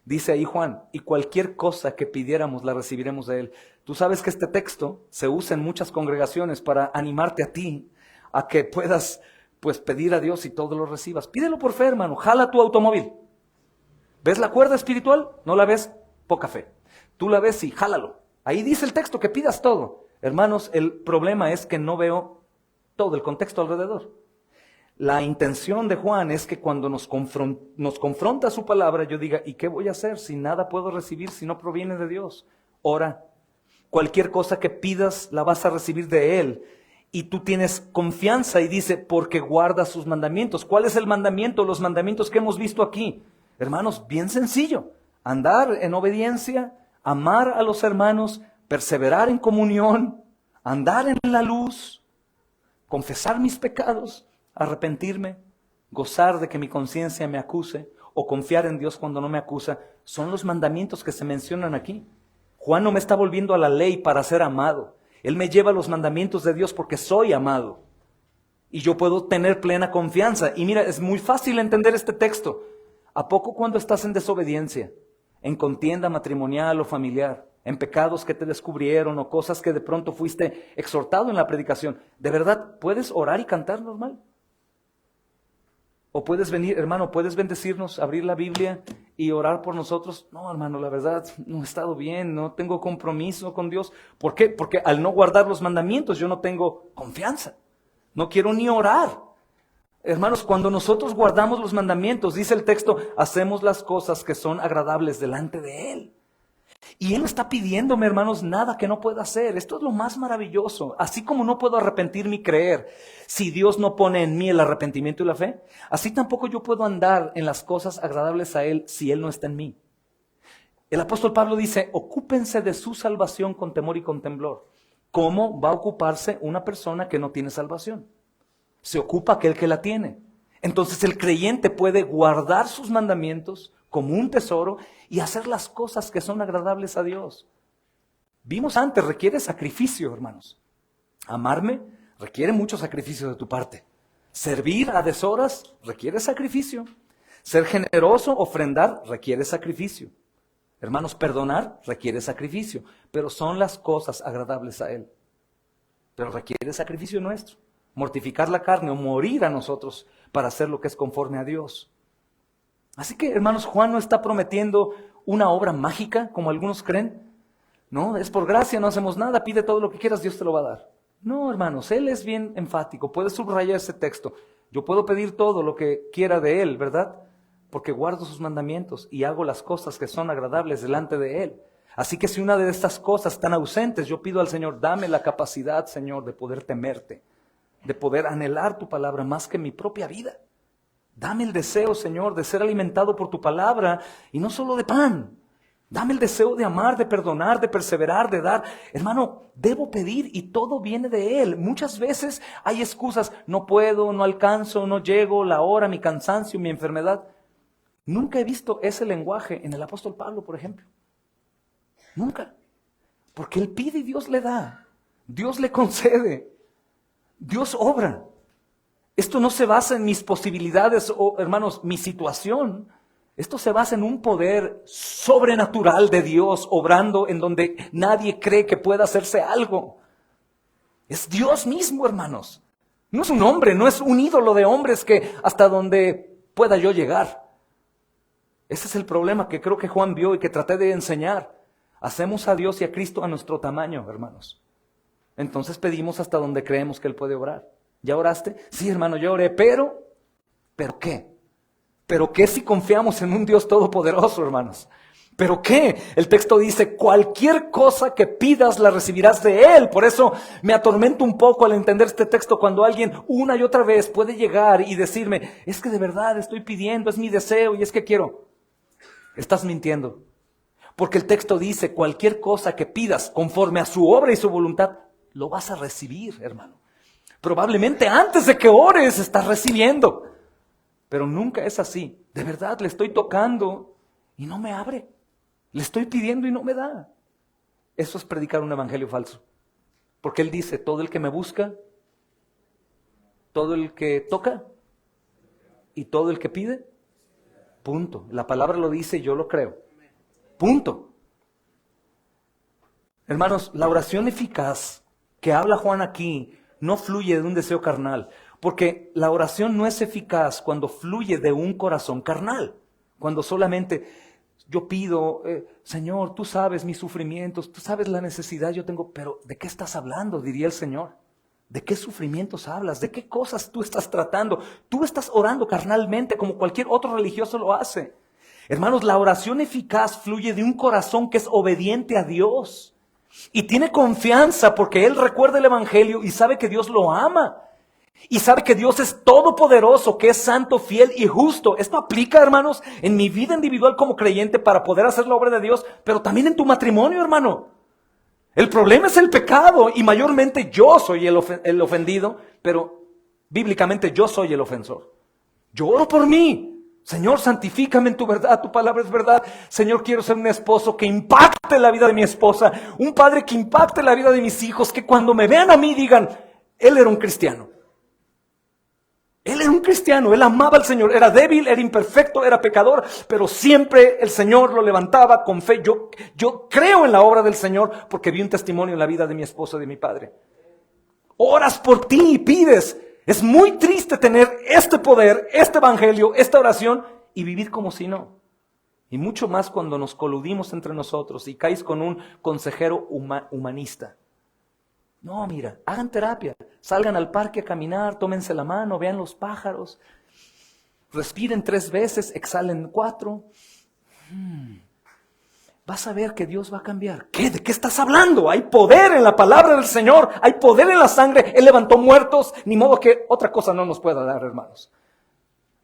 Dice ahí Juan, y cualquier cosa que pidiéramos la recibiremos de Él. Tú sabes que este texto se usa en muchas congregaciones para animarte a ti, a que puedas pues pedir a Dios y todo lo recibas. Pídelo por fe, hermano. Jala tu automóvil. ¿Ves la cuerda espiritual? ¿No la ves? Poca fe. Tú la ves y jálalo. Ahí dice el texto que pidas todo. Hermanos, el problema es que no veo todo el contexto alrededor. La intención de Juan es que cuando nos confronta su palabra, yo diga, ¿y qué voy a hacer si nada puedo recibir si no proviene de Dios? Ora. Cualquier cosa que pidas la vas a recibir de Él. y tú tienes confianza y dice, porque guardas sus mandamientos. ¿Cuál es el mandamiento? Los mandamientos que hemos visto aquí. Hermanos, bien sencillo. Andar en obediencia, amar a los hermanos, perseverar en comunión, andar en la luz, confesar mis pecados, arrepentirme, gozar de que mi conciencia me acuse o confiar en Dios cuando no me acusa. Son los mandamientos que se mencionan aquí. Juan no me está volviendo a la ley para ser amado. Él me lleva a los mandamientos de Dios porque soy amado. Y yo puedo tener plena confianza. Y mira, es muy fácil entender este texto. ¿A poco cuando estás en desobediencia, en contienda matrimonial o familiar, en pecados que te descubrieron o cosas que de pronto fuiste exhortado en la predicación, de verdad puedes orar y cantar normal? O puedes venir, hermano, puedes bendecirnos, abrir la Biblia y orar por nosotros. No, hermano, la verdad, no he estado bien, no tengo compromiso con Dios. ¿Por qué? Porque al no guardar los mandamientos yo no tengo confianza. No quiero ni orar. Hermanos, cuando nosotros guardamos los mandamientos, dice el texto, hacemos las cosas que son agradables delante de Él. Y Él no está pidiéndome, hermanos, nada que no pueda hacer. Esto es lo más maravilloso. Así como no puedo arrepentirme y creer, si Dios no pone en mí el arrepentimiento y la fe, así tampoco yo puedo andar en las cosas agradables a Él si Él no está en mí. El apóstol Pablo dice, ocúpense de su salvación con temor y con temblor. ¿Cómo va a ocuparse una persona que no tiene salvación? Se ocupa aquel que la tiene. Entonces el creyente puede guardar sus mandamientos como un tesoro y hacer las cosas que son agradables a Dios. Vimos antes, requiere sacrificio, hermanos. Amarme requiere mucho sacrificio de tu parte. Servir a deshoras requiere sacrificio. Ser generoso, ofrendar, requiere sacrificio. Hermanos, perdonar requiere sacrificio, pero son las cosas agradables a Él. Pero requiere sacrificio nuestro. Mortificar la carne o morir a nosotros para hacer lo que es conforme a Dios. Así que, hermanos, Juan no está prometiendo una obra mágica, como algunos creen. No, es por gracia, no hacemos nada, pide todo lo que quieras, Dios te lo va a dar. No, hermanos, Él es bien enfático, puedes subrayar ese texto. Yo puedo pedir todo lo que quiera de Él, ¿verdad? Porque guardo sus mandamientos y hago las cosas que son agradables delante de Él. Así que si una de estas cosas están ausentes, yo pido al Señor, dame la capacidad, Señor, de poder temerte, de poder anhelar tu palabra más que mi propia vida. Dame el deseo, Señor, de ser alimentado por tu palabra y no solo de pan. Dame el deseo de amar, de perdonar, de perseverar, de dar. Hermano, debo pedir y todo viene de Él. Muchas veces hay excusas. No puedo, no alcanzo, no llego, la hora, mi cansancio, mi enfermedad. Nunca he visto ese lenguaje en el apóstol Pablo, por ejemplo. Nunca. Porque Él pide y Dios le da. Dios le concede. Dios obra. Esto no se basa en mis posibilidades o, hermanos, mi situación. Esto se basa en un poder sobrenatural de Dios obrando en donde nadie cree que pueda hacerse algo. Es Dios mismo, hermanos. No es un hombre, no es un ídolo de hombres que hasta donde pueda yo llegar. Ese es el problema que creo que Juan vio y que traté de enseñar. Hacemos a Dios y a Cristo a nuestro tamaño, hermanos. Entonces pedimos hasta donde creemos que Él puede obrar. ¿Ya oraste? Sí, hermano, yo oré, ¿pero qué? ¿Pero qué si confiamos en un Dios todopoderoso, hermanos? ¿Pero qué? El texto dice, cualquier cosa que pidas la recibirás de Él. Por eso me atormento un poco al entender este texto cuando alguien una y otra vez puede llegar y decirme, es que de verdad estoy pidiendo, es mi deseo y es que quiero. Estás mintiendo. Porque el texto dice, cualquier cosa que pidas conforme a su obra y su voluntad, lo vas a recibir, hermano. Probablemente antes de que ores estás recibiendo. Pero nunca es así. De verdad, le estoy tocando y no me abre. Le estoy pidiendo y no me da. Eso es predicar un evangelio falso. Porque Él dice, todo el que me busca, todo el que toca y todo el que pide. Punto. La palabra lo dice y yo lo creo. Punto. Hermanos, la oración eficaz que habla Juan aquí no fluye de un deseo carnal, porque la oración no es eficaz cuando fluye de un corazón carnal, cuando solamente yo pido, Señor, tú sabes mis sufrimientos, tú sabes la necesidad yo tengo, pero ¿de qué estás hablando? Diría el Señor. ¿De qué sufrimientos hablas? ¿De qué cosas tú estás tratando? Tú estás orando carnalmente como cualquier otro religioso lo hace. Hermanos, la oración eficaz fluye de un corazón que es obediente a Dios.
Y tiene confianza porque él recuerda el Evangelio y sabe que Dios lo ama. Y sabe que Dios es todopoderoso, que es santo, fiel y justo. Esto aplica, hermanos, en mi vida individual como creyente para poder hacer la obra de Dios, pero también en tu matrimonio, hermano. El problema es el pecado y mayormente yo soy el ofendido, pero bíblicamente yo soy el ofensor. Yo oro por mí. Señor, santifícame en tu verdad, tu palabra es verdad. Señor, quiero ser un esposo que impacte la vida de mi esposa, un padre que impacte la vida de mis hijos, que cuando me vean a mí digan, él era un cristiano. Él era un cristiano, él amaba al Señor, era débil, era imperfecto, era pecador, pero siempre el Señor lo levantaba con fe. Yo creo en la obra del Señor porque vi un testimonio en la vida de mi esposa y de mi padre. Oras por ti y pides. Es muy triste tener este poder, este evangelio, esta oración y vivir como si no. Y mucho más cuando nos coludimos entre nosotros y caes con un consejero humanista. No, mira, hagan terapia, salgan al parque a caminar, tómense la mano, vean los pájaros, respiren 3 veces, exhalen 4. Vas a ver que Dios va a cambiar. ¿Qué? ¿De qué estás hablando? Hay poder en la palabra del Señor, hay poder en la sangre, Él levantó muertos, ni modo que otra cosa no nos pueda dar, hermanos.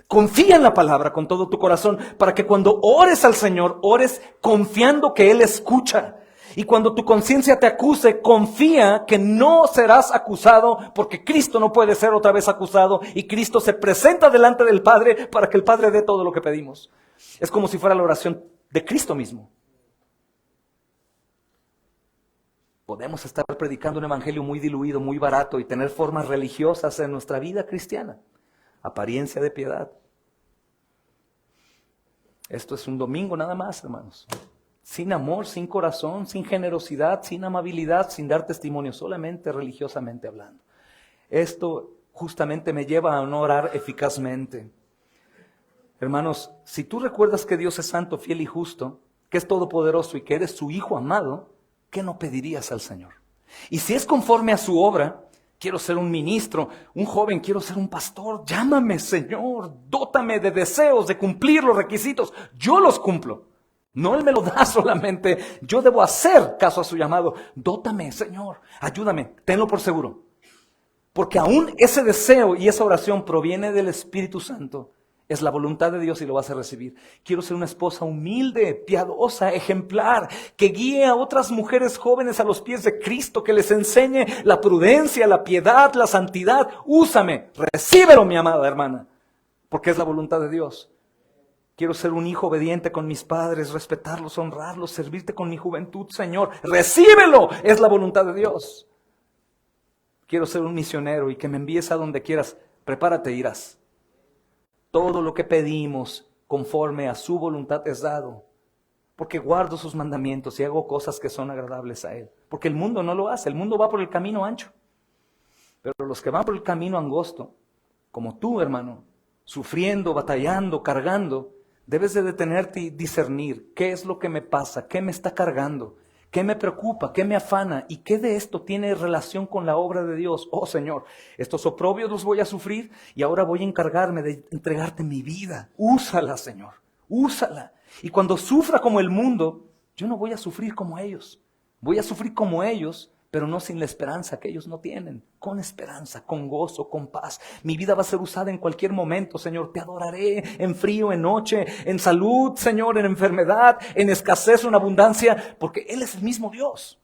Confía en la palabra con todo tu corazón para que cuando ores al Señor, ores confiando que Él escucha. Y cuando tu conciencia te acuse, confía que no serás acusado porque Cristo no puede ser otra vez acusado y Cristo se presenta delante del Padre para que el Padre dé todo lo que pedimos. Es como si fuera la oración de Cristo mismo. Podemos estar predicando un evangelio muy diluido, muy barato y tener formas religiosas en nuestra vida cristiana. Apariencia de piedad. Esto es un domingo nada más, hermanos. Sin amor, sin corazón, sin generosidad, sin amabilidad, sin dar testimonio, solamente religiosamente hablando. Esto justamente me lleva a no orar eficazmente. Hermanos, si tú recuerdas que Dios es santo, fiel y justo, que es todopoderoso y que eres su Hijo amado, ¿qué no pedirías al Señor? Y si es conforme a su obra, quiero ser un ministro, un joven, quiero ser un pastor, llámame, Señor, dótame de deseos, de cumplir los requisitos, yo los cumplo. No Él me lo da solamente, yo debo hacer caso a su llamado. Dótame, Señor, ayúdame, tenlo por seguro. Porque aún ese deseo y esa oración proviene del Espíritu Santo. Es la voluntad de Dios y lo vas a recibir. Quiero ser una esposa humilde, piadosa, ejemplar, que guíe a otras mujeres jóvenes a los pies de Cristo, que les enseñe la prudencia, la piedad, la santidad. Úsame, recíbelo, mi amada hermana, porque es la voluntad de Dios. Quiero ser un hijo obediente con mis padres, respetarlos, honrarlos, servirte con mi juventud, Señor. ¡Recíbelo! Es la voluntad de Dios. Quiero ser un misionero y que me envíes a donde quieras. Prepárate, irás. Todo lo que pedimos conforme a su voluntad es dado. Porque guardo sus mandamientos y hago cosas que son agradables a Él. Porque el mundo no lo hace, el mundo va por el camino ancho. Pero los que van por el camino angosto, como tú, hermano, sufriendo, batallando, cargando, debes de detenerte y discernir qué es lo que me pasa, qué me está cargando, qué me preocupa, qué me afana y qué de esto tiene relación con la obra de Dios. Oh Señor, estos oprobios los voy a sufrir y ahora voy a encargarme de entregarte mi vida. Úsala, Señor, úsala. Y cuando sufra como el mundo, yo no voy a sufrir como ellos. Voy a sufrir como ellos, pero no sin la esperanza que ellos no tienen. Con esperanza, con gozo, con paz. Mi vida va a ser usada en cualquier momento, Señor. Te adoraré en frío, en noche, en salud, Señor, en enfermedad, en escasez o en abundancia, porque Él es el mismo Dios.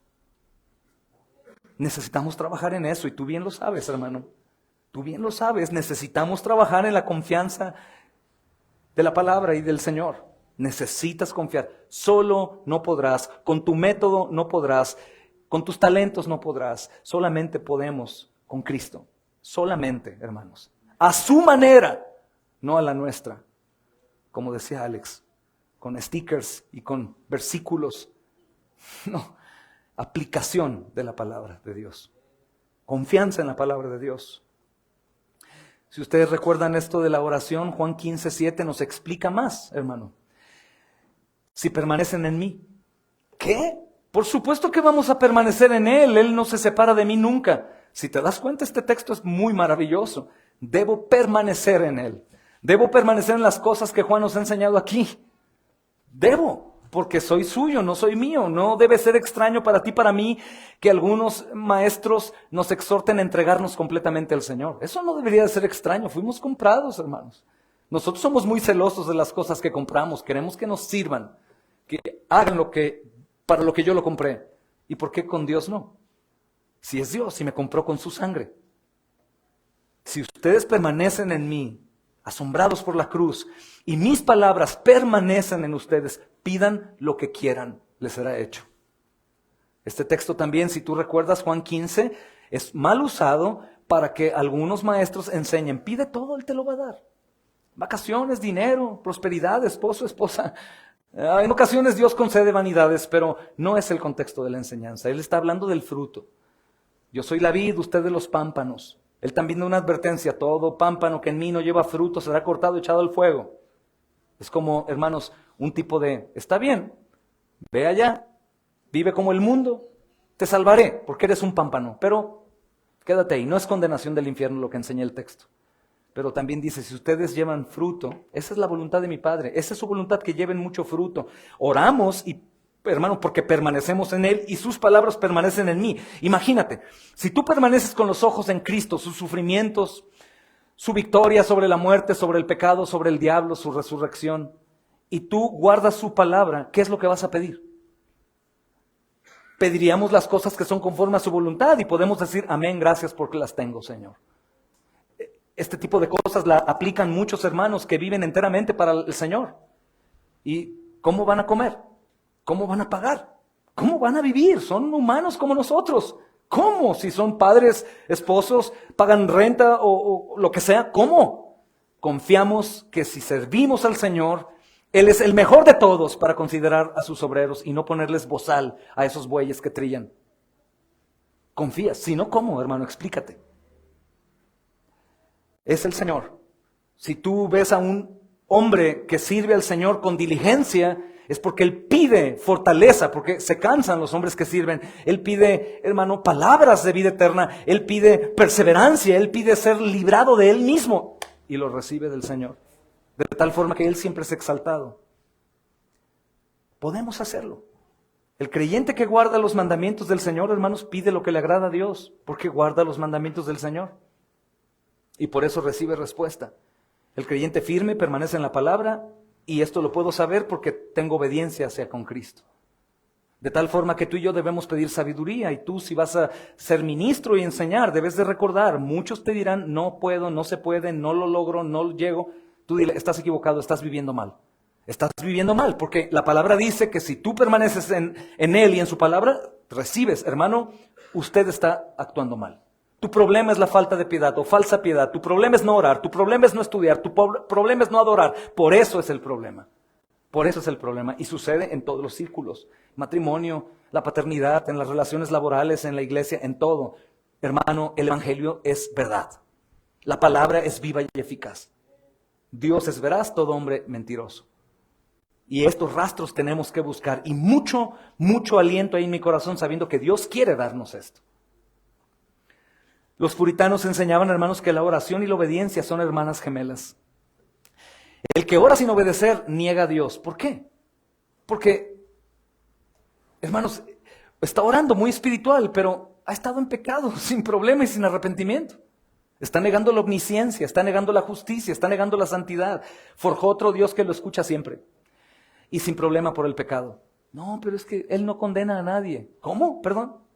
Necesitamos trabajar en eso y tú bien lo sabes, hermano. Tú bien lo sabes. Necesitamos trabajar en la confianza de la palabra y del Señor. Necesitas confiar. Solo no podrás. Con tu método no podrás. Con tus talentos no podrás, solamente podemos con Cristo, solamente, hermanos, a su manera, no a la nuestra, como decía Alex, con stickers y con versículos, no, aplicación de la palabra de Dios, confianza en la palabra de Dios. Si ustedes recuerdan esto de la oración, Juan 15:7 nos explica más, hermano. Si permanecen en mí, ¿qué? Por supuesto que vamos a permanecer en Él. Él no se separa de mí nunca. Si te das cuenta, este texto es muy maravilloso. Debo permanecer en Él. Debo permanecer en las cosas que Juan nos ha enseñado aquí. Debo. porque soy suyo, no soy mío. No debe ser extraño para ti, para mí, que algunos maestros nos exhorten a entregarnos completamente al Señor. Eso no debería de ser extraño. Fuimos comprados, hermanos. Nosotros somos muy celosos de las cosas que compramos. Queremos que nos sirvan, que hagan para lo que yo lo compré. ¿Y por qué con Dios no? Si es Dios y me compró con su sangre. Si ustedes permanecen en mí, asombrados por la cruz, y mis palabras permanecen en ustedes, pidan lo que quieran, les será hecho. Este texto también, si tú recuerdas, Juan 15, es mal usado para que algunos maestros enseñen, pide todo, Él te lo va a dar. Vacaciones, dinero, prosperidad, esposo, esposa. En ocasiones Dios concede vanidades, pero no es el contexto de la enseñanza. Él está hablando del fruto. Yo soy la vid, ustedes los pámpanos. Él también da una advertencia, todo pámpano que en mí no lleva fruto será cortado y echado al fuego. Es como, hermanos, un tipo de, está bien, ve allá, vive como el mundo, te salvaré, porque eres un pámpano, pero quédate ahí. No es condenación del infierno lo que enseña el texto. Pero también dice, si ustedes llevan fruto, esa es la voluntad de mi Padre, esa es su voluntad, que lleven mucho fruto. Oramos, y hermano, porque permanecemos en Él y sus palabras permanecen en mí. Imagínate, si tú permaneces con los ojos en Cristo, sus sufrimientos, su victoria sobre la muerte, sobre el pecado, sobre el diablo, su resurrección, y tú guardas su palabra, ¿qué es lo que vas a pedir? Pediríamos las cosas que son conforme a su voluntad y podemos decir, amén, gracias porque las tengo, Señor. Este tipo de cosas la aplican muchos hermanos que viven enteramente para el Señor. ¿Y cómo van a comer? ¿Cómo van a pagar? ¿Cómo van a vivir? Son humanos como nosotros. ¿Cómo? Si son padres, esposos, pagan renta o lo que sea, ¿cómo? Confiamos que si servimos al Señor, Él es el mejor de todos para considerar a sus obreros y no ponerles bozal a esos bueyes que trillan. Confías. Si no, ¿cómo, hermano? Explícate. Es el Señor. Si tú ves a un hombre que sirve al Señor con diligencia, es porque Él pide fortaleza, porque se cansan los hombres que sirven. Él pide, hermano, palabras de vida eterna. Él pide perseverancia. Él pide ser librado de Él mismo. Y lo recibe del Señor. De tal forma que Él siempre es exaltado. Podemos hacerlo. El creyente que guarda los mandamientos del Señor, hermanos, pide lo que le agrada a Dios, porque guarda los mandamientos del Señor. Y por eso recibe respuesta. El creyente firme permanece en la palabra, y esto lo puedo saber porque tengo obediencia hacia con Cristo. De tal forma que tú y yo debemos pedir sabiduría, y tú, si vas a ser ministro y enseñar, debes de recordar, muchos te dirán, no puedo, no se puede, no lo logro, no llego. Tú dile, estás equivocado, estás viviendo mal. Estás viviendo mal, porque la palabra dice que si tú permaneces en Él y en su palabra, recibes. Hermano, usted está actuando mal. Tu problema es la falta de piedad o falsa piedad. Tu problema es no orar. Tu problema es no estudiar. Tu problema es no adorar. Por eso es el problema. Por eso es el problema. Y sucede en todos los círculos. Matrimonio, la paternidad, en las relaciones laborales, en la iglesia, en todo. Hermano, el evangelio es verdad. La palabra es viva y eficaz. Dios es veraz, todo hombre mentiroso. Y estos rastros tenemos que buscar. Y mucho, mucho aliento ahí en mi corazón sabiendo que Dios quiere darnos esto. Los puritanos enseñaban, hermanos, que la oración y la obediencia son hermanas gemelas. El que ora sin obedecer niega a Dios. ¿Por qué? Porque, hermanos, está orando muy espiritual, pero ha estado en pecado, sin problema y sin arrepentimiento. Está negando la omnisciencia, está negando la justicia, está negando la santidad. Forjó otro Dios que lo escucha siempre. Y sin problema por el pecado. No, pero es que Él no condena a nadie. ¿Cómo? Perdón.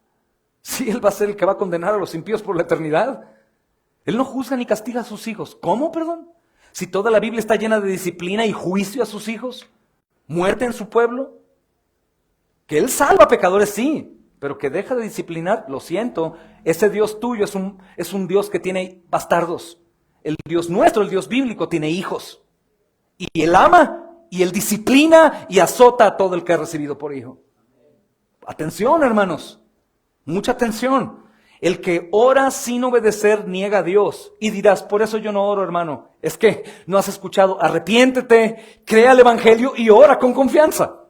Sí, Él va a ser el que va a condenar a los impíos por la eternidad. Él no juzga ni castiga a sus hijos. ¿Cómo, perdón? Si toda la Biblia está llena de disciplina y juicio a sus hijos, muerte en su pueblo, que Él salva a pecadores, sí, pero que deja de disciplinar, lo siento, ese Dios tuyo es un Dios que tiene bastardos. El Dios nuestro, el Dios bíblico, tiene hijos. Y Él ama, y Él disciplina y azota a todo el que ha recibido por hijo. Atención, hermanos. Mucha atención. El que ora sin obedecer niega a Dios. Y dirás, por eso yo no oro, hermano. Es que no has escuchado. Arrepiéntete, crea el evangelio y ora con confianza.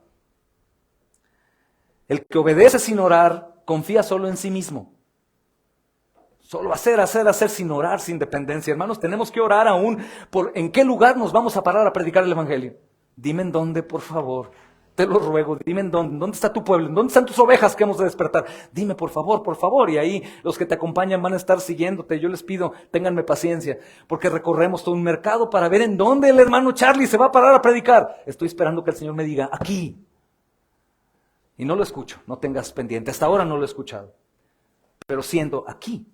El que obedece sin orar, confía solo en sí mismo. Solo hacer sin orar, sin dependencia. Hermanos, tenemos que orar aún por en qué lugar nos vamos a parar a predicar el evangelio. Dime en dónde, por favor. Te lo ruego, dime en dónde está tu pueblo, en dónde están tus ovejas que hemos de despertar. Dime por favor. Y ahí los que te acompañan van a estar siguiéndote. Yo les pido, ténganme paciencia, porque recorremos todo un mercado para ver en dónde el hermano Charlie se va a parar a predicar. Estoy esperando que el Señor me diga, aquí. Y no lo escucho, no tengas pendiente. Hasta ahora no lo he escuchado. Pero siento, aquí.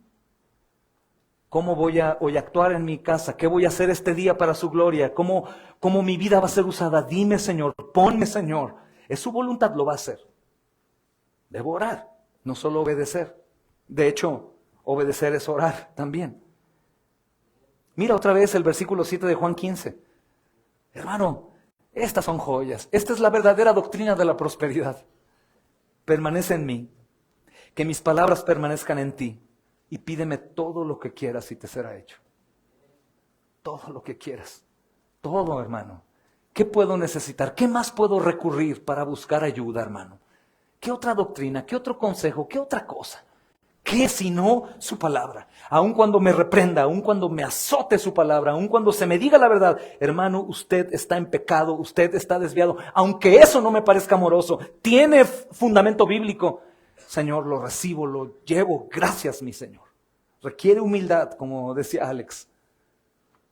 ¿Cómo voy a actuar en mi casa? ¿Qué voy a hacer este día para su gloria? ¿Cómo mi vida va a ser usada? Dime, Señor, ponme, Señor. Es su voluntad, lo va a hacer. Debo orar, no solo obedecer. De hecho, obedecer es orar también. Mira otra vez el versículo 7 de Juan 15. Hermano, estas son joyas. Esta es la verdadera doctrina de la prosperidad. Permanece en mí, que mis palabras permanezcan en ti. Y pídeme todo lo que quieras y te será hecho. Todo lo que quieras. Todo, hermano. ¿Qué puedo necesitar? ¿Qué más puedo recurrir para buscar ayuda, hermano? ¿Qué otra doctrina? ¿Qué otro consejo? ¿Qué otra cosa? ¿Qué si no su palabra? Aun cuando me reprenda, aun cuando me azote su palabra, aun cuando se me diga la verdad, hermano, usted está en pecado, usted está desviado. Aunque eso no me parezca amoroso, tiene fundamento bíblico. Señor, lo recibo, lo llevo. Gracias, mi Señor. Requiere humildad, como decía Alex.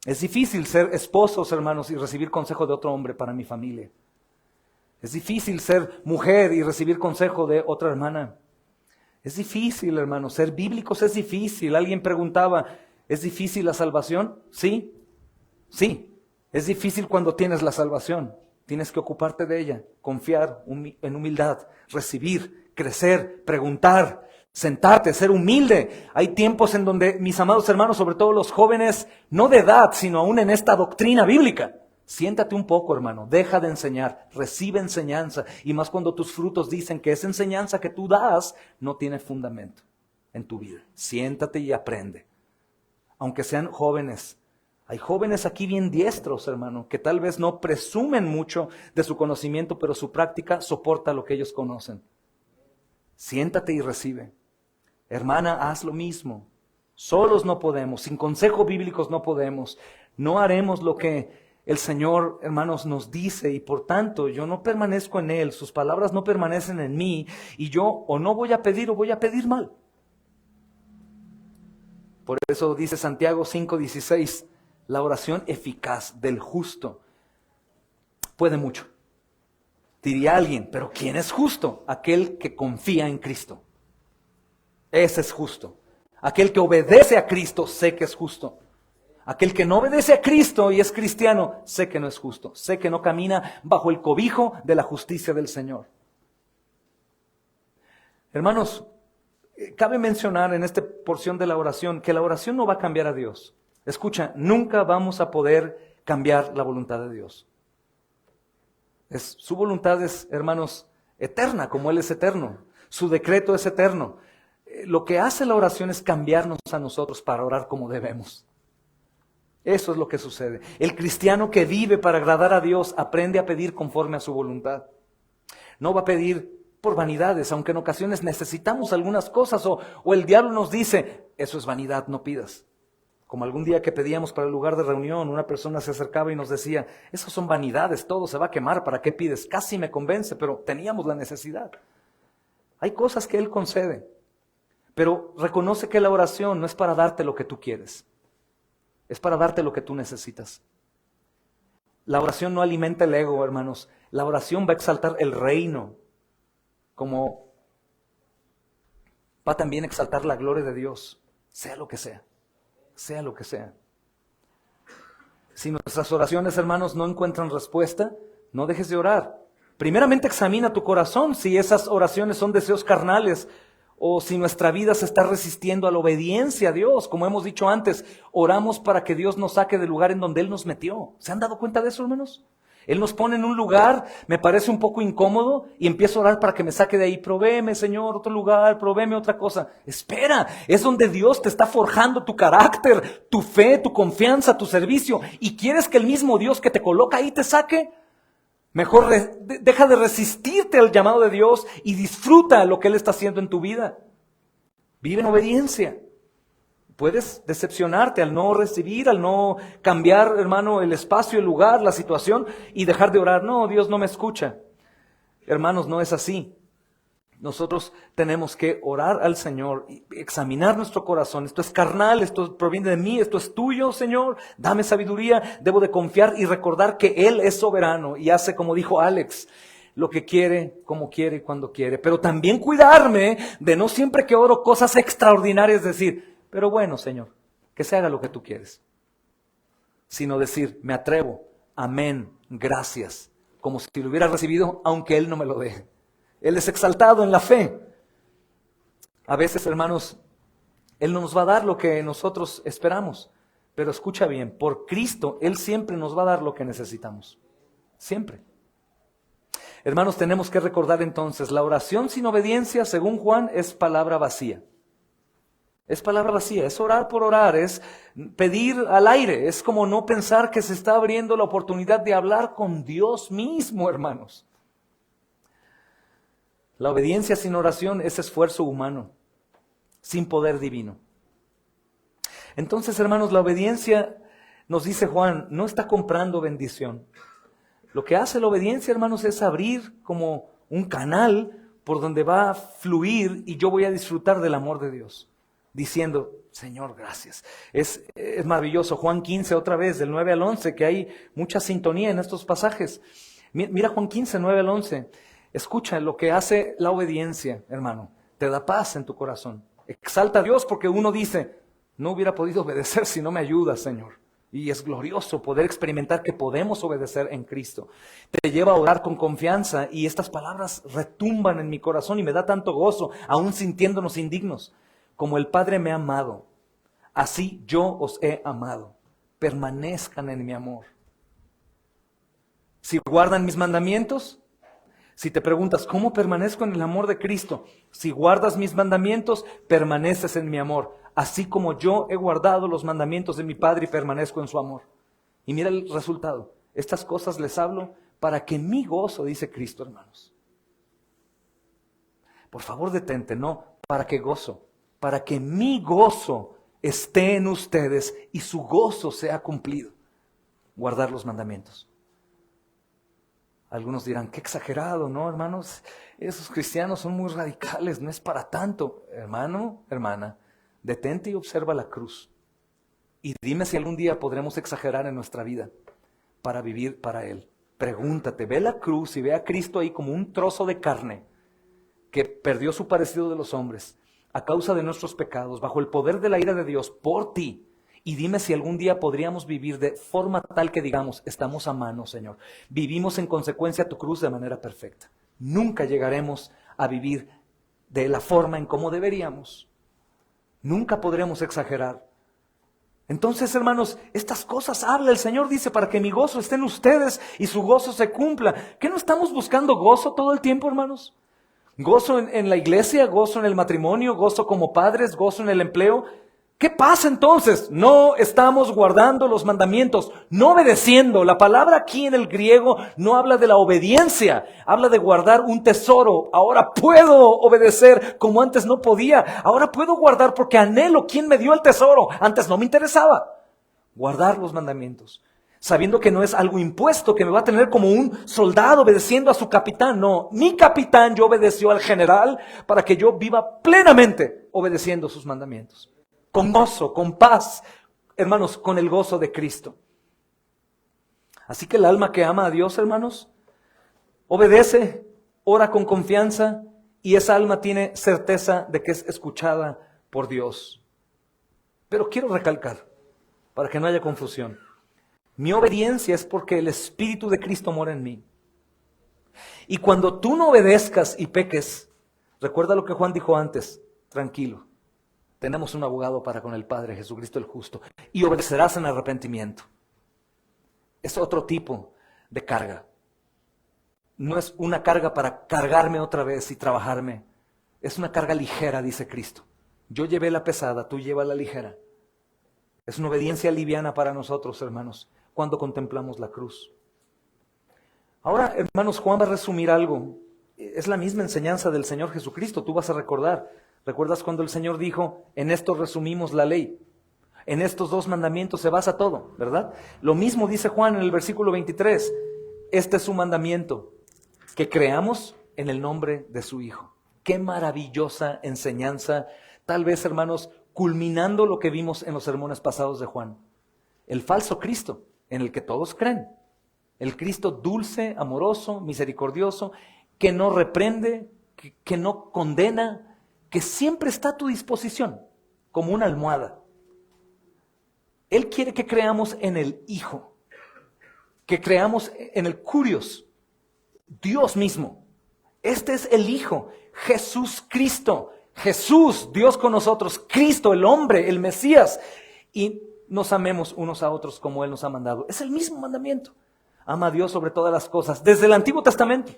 Es difícil ser esposos, hermanos, y recibir consejo de otro hombre para mi familia. Es difícil ser mujer y recibir consejo de otra hermana. Es difícil, hermanos, ser bíblicos es difícil. Alguien preguntaba, ¿es difícil la salvación? Sí, sí. Es difícil cuando tienes la salvación. Tienes que ocuparte de ella, confiar en humildad, recibir, crecer, preguntar, sentarte, ser humilde. Hay tiempos en donde, mis amados hermanos, sobre todo los jóvenes, no de edad, sino aún en esta doctrina bíblica, siéntate un poco, hermano, deja de enseñar, recibe enseñanza, y más cuando tus frutos dicen que esa enseñanza que tú das no tiene fundamento en tu vida. Siéntate y aprende. Aunque sean jóvenes, hay jóvenes aquí bien diestros, hermano, que tal vez no presumen mucho de su conocimiento, pero su práctica soporta lo que ellos conocen. Siéntate y recibe. Hermana, haz lo mismo. Solos no podemos, sin consejos bíblicos no podemos. No haremos lo que el Señor, hermanos, nos dice, y por tanto yo no permanezco en Él, sus palabras no permanecen en mí, y yo o no voy a pedir o voy a pedir mal. Por eso dice Santiago 5:16, la oración eficaz del justo puede mucho. Diría alguien, pero ¿quién es justo? Aquel que confía en Cristo. Ese es justo. Aquel que obedece a Cristo, sé que es justo. Aquel que no obedece a Cristo y es cristiano, sé que no es justo. Sé que no camina bajo el cobijo de la justicia del Señor. Hermanos, cabe mencionar en esta porción de la oración que la oración no va a cambiar a Dios. Escucha, nunca vamos a poder cambiar la voluntad de Dios. Su voluntad es, hermanos, eterna, como Él es eterno. Su decreto es eterno. Lo que hace la oración es cambiarnos a nosotros para orar como debemos. Eso es lo que sucede. El cristiano que vive para agradar a Dios aprende a pedir conforme a su voluntad. No va a pedir por vanidades, aunque en ocasiones necesitamos algunas cosas o el diablo nos dice, eso es vanidad, no pidas. Como algún día que pedíamos para el lugar de reunión, una persona se acercaba y nos decía, eso son vanidades, todo se va a quemar, ¿para qué pides? Casi me convence, pero teníamos la necesidad. Hay cosas que Él concede, pero reconoce que la oración no es para darte lo que tú quieres, es para darte lo que tú necesitas. La oración no alimenta el ego, hermanos. La oración va a exaltar el reino, como va también a exaltar la gloria de Dios, sea lo que sea. Sea lo que sea. Si nuestras oraciones, hermanos, no encuentran respuesta, no dejes de orar. Primeramente examina tu corazón si esas oraciones son deseos carnales o si nuestra vida se está resistiendo a la obediencia a Dios. Como hemos dicho antes, oramos para que Dios nos saque del lugar en donde Él nos metió. ¿Se han dado cuenta de eso, hermanos? Él nos pone en un lugar, me parece un poco incómodo, y empiezo a orar para que me saque de ahí. Provéeme, Señor, otro lugar, provéeme otra cosa. Espera, es donde Dios te está forjando tu carácter, tu fe, tu confianza, tu servicio. ¿Y quieres que el mismo Dios que te coloca ahí te saque? Mejor deja de resistirte al llamado de Dios y disfruta lo que Él está haciendo en tu vida. Vive en obediencia. Puedes decepcionarte al no recibir, al no cambiar, hermano, el espacio, el lugar, la situación y dejar de orar. No, Dios no me escucha. hermanos, no es así. Nosotros tenemos que orar al Señor, examinar nuestro corazón. Esto es carnal, esto proviene de mí, esto es tuyo, Señor. Dame sabiduría, debo de confiar y recordar que Él es soberano y hace, como dijo Alex, lo que quiere, como quiere, cuando quiere. Pero también cuidarme de no siempre que oro cosas extraordinarias decir, pero bueno, Señor, que se haga lo que tú quieres. Sino decir, me atrevo, amén, gracias, como si lo hubiera recibido, aunque Él no me lo dé. Él es exaltado en la fe. A veces, hermanos, Él no nos va a dar lo que nosotros esperamos. Pero escucha bien, por Cristo, Él siempre nos va a dar lo que necesitamos. Siempre. Hermanos, tenemos que recordar entonces, la oración sin obediencia, según Juan, es palabra vacía. Es palabra vacía, es orar por orar, es pedir al aire. Es como no pensar que se está abriendo la oportunidad de hablar con Dios mismo, hermanos. La obediencia sin oración es esfuerzo humano, sin poder divino. Entonces, hermanos, la obediencia, nos dice Juan, no está comprando bendición. Lo que hace la obediencia, hermanos, es abrir como un canal por donde va a fluir y yo voy a disfrutar del amor de Dios, diciendo, Señor, gracias. Es maravilloso. Juan 15, otra vez, del 9 al 11, que hay mucha sintonía en estos pasajes. Mira Juan 15, 9 al 11. Escucha lo que hace la obediencia, hermano. Te da paz en tu corazón. Exalta a Dios porque uno dice, no hubiera podido obedecer si no me ayudas, Señor. Y es glorioso poder experimentar que podemos obedecer en Cristo. Te lleva a orar con confianza y estas palabras retumban en mi corazón y me da tanto gozo, aún sintiéndonos indignos. Como el Padre me ha amado, así yo os he amado. Permanezcan en mi amor. Si guardan mis mandamientos, si te preguntas, ¿cómo permanezco en el amor de Cristo? Si guardas mis mandamientos, permaneces en mi amor. Así como yo he guardado los mandamientos de mi Padre y permanezco en su amor. Y mira el resultado. Estas cosas les hablo para que mi gozo, dice Cristo, hermanos. Por favor, detente, no, para que gozo. Para que mi gozo esté en ustedes y su gozo sea cumplido. Guardar los mandamientos. Algunos dirán, qué exagerado, ¿no, hermanos? Esos cristianos son muy radicales, no es para tanto. Hermano, hermana, detente y observa la cruz. Y dime si algún día podremos exagerar en nuestra vida para vivir para Él. Pregúntate, ve la cruz y ve a Cristo ahí como un trozo de carne que perdió su parecido de los hombres a causa de nuestros pecados, bajo el poder de la ira de Dios por ti. Y dime si algún día podríamos vivir de forma tal que digamos, estamos a mano, Señor. Vivimos en consecuencia tu cruz de manera perfecta. Nunca llegaremos a vivir de la forma en como deberíamos. Nunca podremos exagerar. Entonces, hermanos, estas cosas habla el Señor, dice, para que mi gozo esté en ustedes y su gozo se cumpla. ¿Qué no estamos buscando gozo todo el tiempo, hermanos? Gozo en la iglesia, gozo en el matrimonio, gozo como padres, gozo en el empleo. ¿Qué pasa entonces? No estamos guardando los mandamientos, no obedeciendo. La palabra aquí en el griego no habla de la obediencia, habla de guardar un tesoro. Ahora puedo obedecer como antes no podía. Ahora puedo guardar porque anhelo quién me dio el tesoro. Antes no me interesaba. Guardar los mandamientos, sabiendo que no es algo impuesto, que me va a tener como un soldado obedeciendo a su capitán. No, mi capitán yo obedeció al general para que yo viva plenamente obedeciendo sus mandamientos. Con gozo, con paz, hermanos, con el gozo de Cristo. Así que el alma que ama a Dios, hermanos, obedece, ora con confianza y esa alma tiene certeza de que es escuchada por Dios. Pero quiero recalcar, para que no haya confusión, mi obediencia es porque el Espíritu de Cristo mora en mí. Y cuando tú no obedezcas y peques, recuerda lo que Juan dijo antes, tranquilo. Tenemos un abogado para con el Padre, Jesucristo el justo, y obedecerás en arrepentimiento. Es otro tipo de carga. No es una carga para cargarme otra vez y trabajarme. Es una carga ligera, dice Cristo. Yo llevé la pesada, tú lleva la ligera. Es una obediencia liviana para nosotros, hermanos, cuando contemplamos la cruz. Ahora, hermanos, Juan va a resumir algo. Es la misma enseñanza del Señor Jesucristo, tú vas a recordar. ¿Recuerdas cuando el Señor dijo, en esto resumimos la ley? En estos dos mandamientos se basa todo, ¿verdad? Lo mismo dice Juan en el versículo 23. Este es su mandamiento, que creamos en el nombre de su Hijo. Qué maravillosa enseñanza, tal vez, hermanos, culminando lo que vimos en los sermones pasados de Juan. El falso Cristo, en el que todos creen. El Cristo dulce, amoroso, misericordioso, que no reprende, que no condena, que siempre está a tu disposición, como una almohada. Él quiere que creamos en el Hijo, que creamos en el Kurios, Dios mismo. Este es el Hijo, Jesús Cristo, Jesús, Dios con nosotros, Cristo, el hombre, el Mesías, y nos amemos unos a otros como Él nos ha mandado. Es el mismo mandamiento. Ama a Dios sobre todas las cosas. Desde el Antiguo Testamento,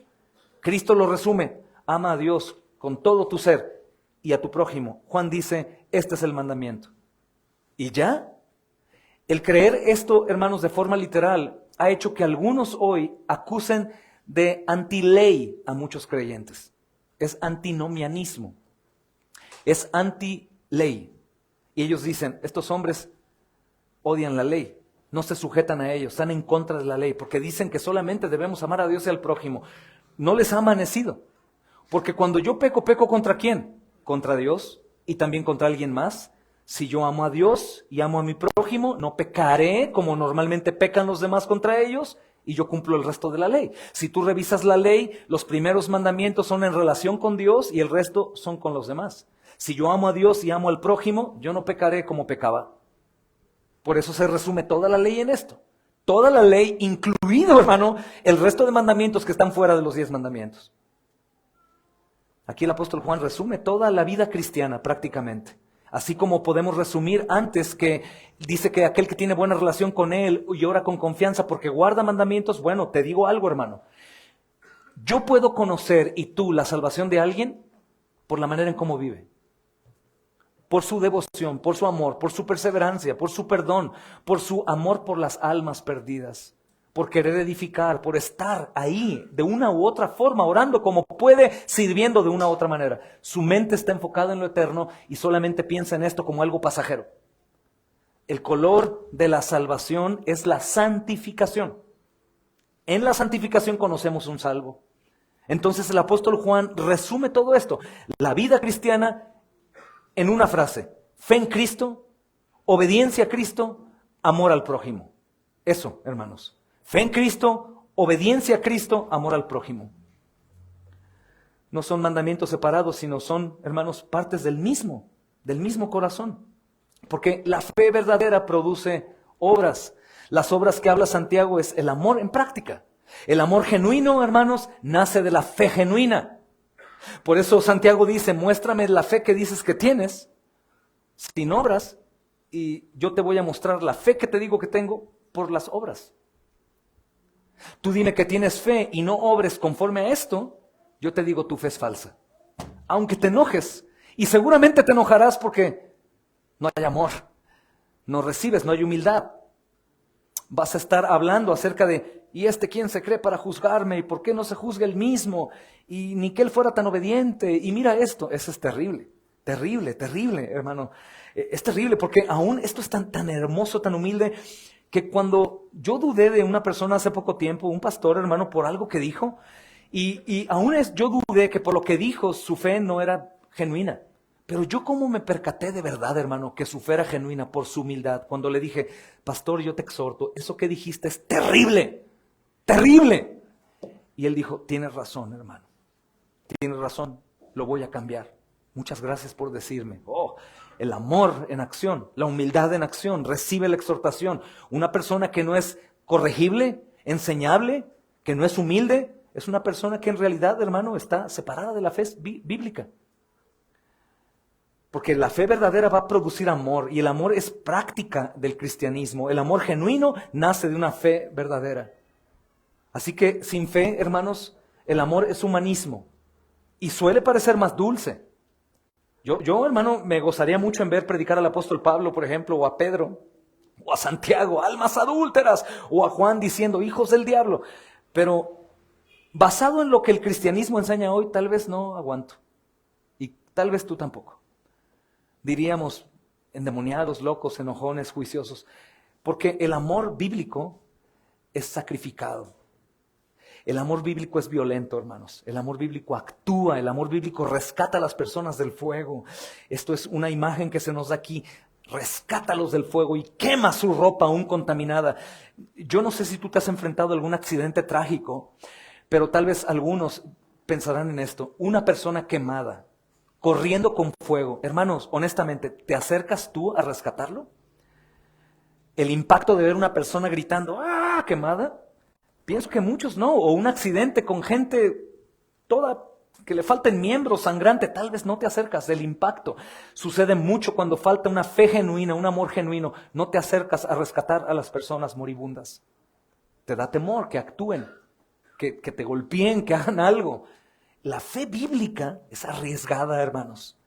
Cristo lo resume. Ama a Dios con todo tu ser y a tu prójimo. Juan dice, este es el mandamiento. ¿Y ya? El creer esto, hermanos, de forma literal, ha hecho que algunos hoy acusen de antiley a muchos creyentes. Es antinomianismo. Es antiley. Y ellos dicen, estos hombres odian la ley. No se sujetan a ellos, están en contra de la ley, porque dicen que solamente debemos amar a Dios y al prójimo. No les ha amanecido, porque cuando yo peco, ¿peco contra quién? Contra Dios y también contra alguien más. Si yo amo a Dios y amo a mi prójimo, no pecaré como normalmente pecan los demás contra ellos y yo cumplo el resto de la ley. Si tú revisas la ley, los primeros mandamientos son en relación con Dios y el resto son con los demás. Si yo amo a Dios y amo al prójimo, yo no pecaré como pecaba. Por eso se resume toda la ley en esto. Toda la ley, incluido, hermano, el resto de mandamientos que están fuera de los 10 mandamientos. Aquí el apóstol Juan resume toda la vida cristiana prácticamente. Así como podemos resumir antes que dice que aquel que tiene buena relación con Él y ora con confianza porque guarda mandamientos, bueno, te digo algo, hermano. Yo puedo conocer, y tú, la salvación de alguien por la manera en cómo vive. Por su devoción, por su amor, por su perseverancia, por su perdón, por su amor por las almas perdidas, por querer edificar, por estar ahí de una u otra forma, orando como puede, sirviendo de una u otra manera. Su mente está enfocada en lo eterno y solamente piensa en esto como algo pasajero. El color de la salvación es la santificación. En la santificación conocemos un salvo. Entonces el apóstol Juan resume todo esto. La vida cristiana en una frase: fe en Cristo, obediencia a Cristo, amor al prójimo. Eso, hermanos. Fe en Cristo, obediencia a Cristo, amor al prójimo. No son mandamientos separados, sino son, hermanos, partes del mismo corazón. Porque la fe verdadera produce obras. Las obras que habla Santiago es el amor en práctica. El amor genuino, hermanos, nace de la fe genuina. Por eso Santiago dice, muéstrame la fe que dices que tienes, sin obras, y yo te voy a mostrar la fe que te digo que tengo por las obras. Tú dime que tienes fe y no obres conforme a esto, yo te digo tu fe es falsa. Aunque te enojes, y seguramente te enojarás porque no hay amor, no recibes, no hay humildad. Vas a estar hablando acerca de, ¿y quién se cree para juzgarme? ¿Y por qué no se juzga él mismo? Y ni que él fuera tan obediente. Y mira esto, eso es terrible, terrible, terrible, hermano. Es terrible porque aún esto es tan hermoso, tan humilde, que cuando yo dudé de una persona hace poco tiempo, un pastor, hermano, por algo que dijo, y aún yo dudé que por lo que dijo su fe no era genuina. Pero yo como me percaté de verdad, hermano, que su fe era genuina por su humildad, cuando le dije, pastor, yo te exhorto, eso que dijiste es terrible, terrible. Y él dijo, tienes razón, hermano, tienes razón, lo voy a cambiar. Muchas gracias por decirme. Oh, el amor en acción, la humildad en acción, recibe la exhortación. Una persona que no es corregible, enseñable, que no es humilde, es una persona que en realidad, hermano, está separada de la fe bíblica. Porque la fe verdadera va a producir amor, y el amor es práctica del cristianismo. El amor genuino nace de una fe verdadera. Así que sin fe, hermanos, el amor es humanismo y suele parecer más dulce. Yo, hermano, me gozaría mucho en ver predicar al apóstol Pablo, por ejemplo, o a Pedro, o a Santiago, almas adúlteras, o a Juan diciendo, hijos del diablo. Pero basado en lo que el cristianismo enseña hoy, tal vez no aguanto. Y tal vez tú tampoco. Diríamos endemoniados, locos, enojones, juiciosos. Porque el amor bíblico es sacrificado. El amor bíblico es violento, hermanos. El amor bíblico actúa, el amor bíblico rescata a las personas del fuego. Esto es una imagen que se nos da aquí. Rescátalos del fuego y quema su ropa aún contaminada. Yo no sé si tú te has enfrentado a algún accidente trágico, pero tal vez algunos pensarán en esto. Una persona quemada, corriendo con fuego. Hermanos, honestamente, ¿te acercas tú a rescatarlo? El impacto de ver una persona gritando, ¡ah!, quemada. Pienso que muchos no, o un accidente con gente toda que le falten miembros, sangrante, tal vez no te acercas. El impacto sucede mucho cuando falta una fe genuina, un amor genuino. No te acercas a rescatar a las personas moribundas. Te da temor que actúen, que te golpeen, que hagan algo. La fe bíblica es arriesgada, hermanos.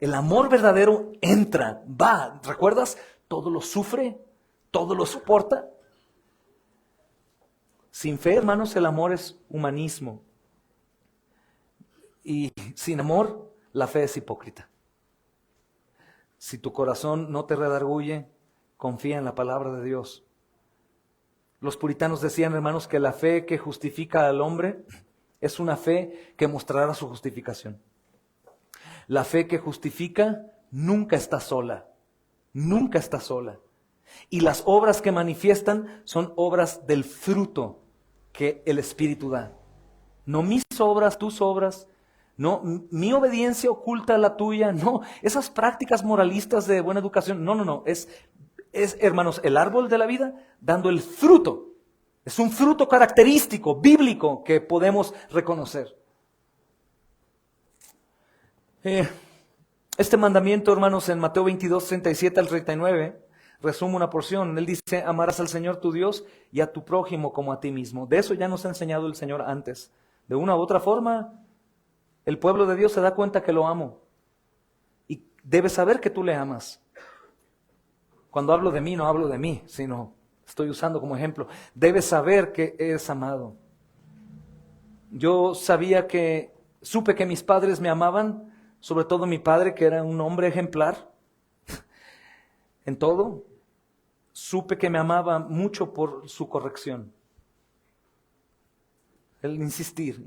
El amor verdadero entra, va. ¿Recuerdas? Todo lo sufre, todo lo soporta. Sin fe, hermanos, el amor es humanismo. Y sin amor, la fe es hipócrita. Si tu corazón no te redarguye, confía en la palabra de Dios. Los puritanos decían, hermanos, que la fe que justifica al hombre es una fe que mostrará su justificación. La fe que justifica nunca está sola. Nunca está sola. Y las obras que manifiestan son obras del fruto que el Espíritu da. No mis obras, tus obras, no mi obediencia oculta a la tuya, no esas prácticas moralistas de buena educación, no, es hermanos, el árbol de la vida dando el fruto. Es un fruto característico, bíblico, que podemos reconocer. Este mandamiento, hermanos, en Mateo 22, 37 al 39, resumo una porción. Él dice, amarás al Señor tu Dios y a tu prójimo como a ti mismo. De eso ya nos ha enseñado el Señor antes. De una u otra forma, el pueblo de Dios se da cuenta que lo amo. Y debe saber que tú le amas. Cuando hablo de mí, no hablo de mí, sino estoy usando como ejemplo. Debes saber que eres amado. Yo supe que mis padres me amaban, sobre todo mi padre, que era un hombre ejemplar en todo. Supe que me amaba mucho por su corrección. El insistir.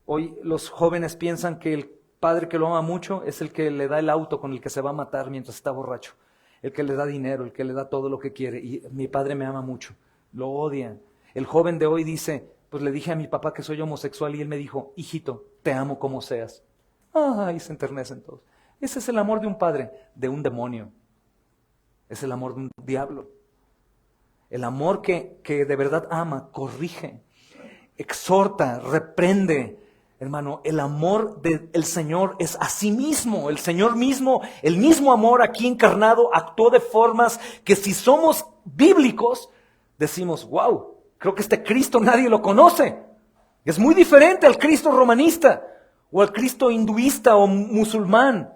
Hoy los jóvenes piensan que el padre que lo ama mucho es el que le da el auto con el que se va a matar mientras está borracho. El que le da dinero, el que le da todo lo que quiere. Y mi padre me ama mucho. Lo odian. El joven de hoy dice, pues le dije a mi papá que soy homosexual y él me dijo, hijito, te amo como seas. Ay, se enternecen todos. Ese es el amor de un padre, de un demonio. Es el amor de un diablo. El amor que de verdad ama, corrige, exhorta, reprende. Hermano, el amor del Señor es a sí mismo. El Señor mismo, el mismo amor aquí encarnado, actuó de formas que si somos bíblicos, decimos, wow, creo que este Cristo nadie lo conoce. Es muy diferente al Cristo romanista o al Cristo hinduista o musulmán.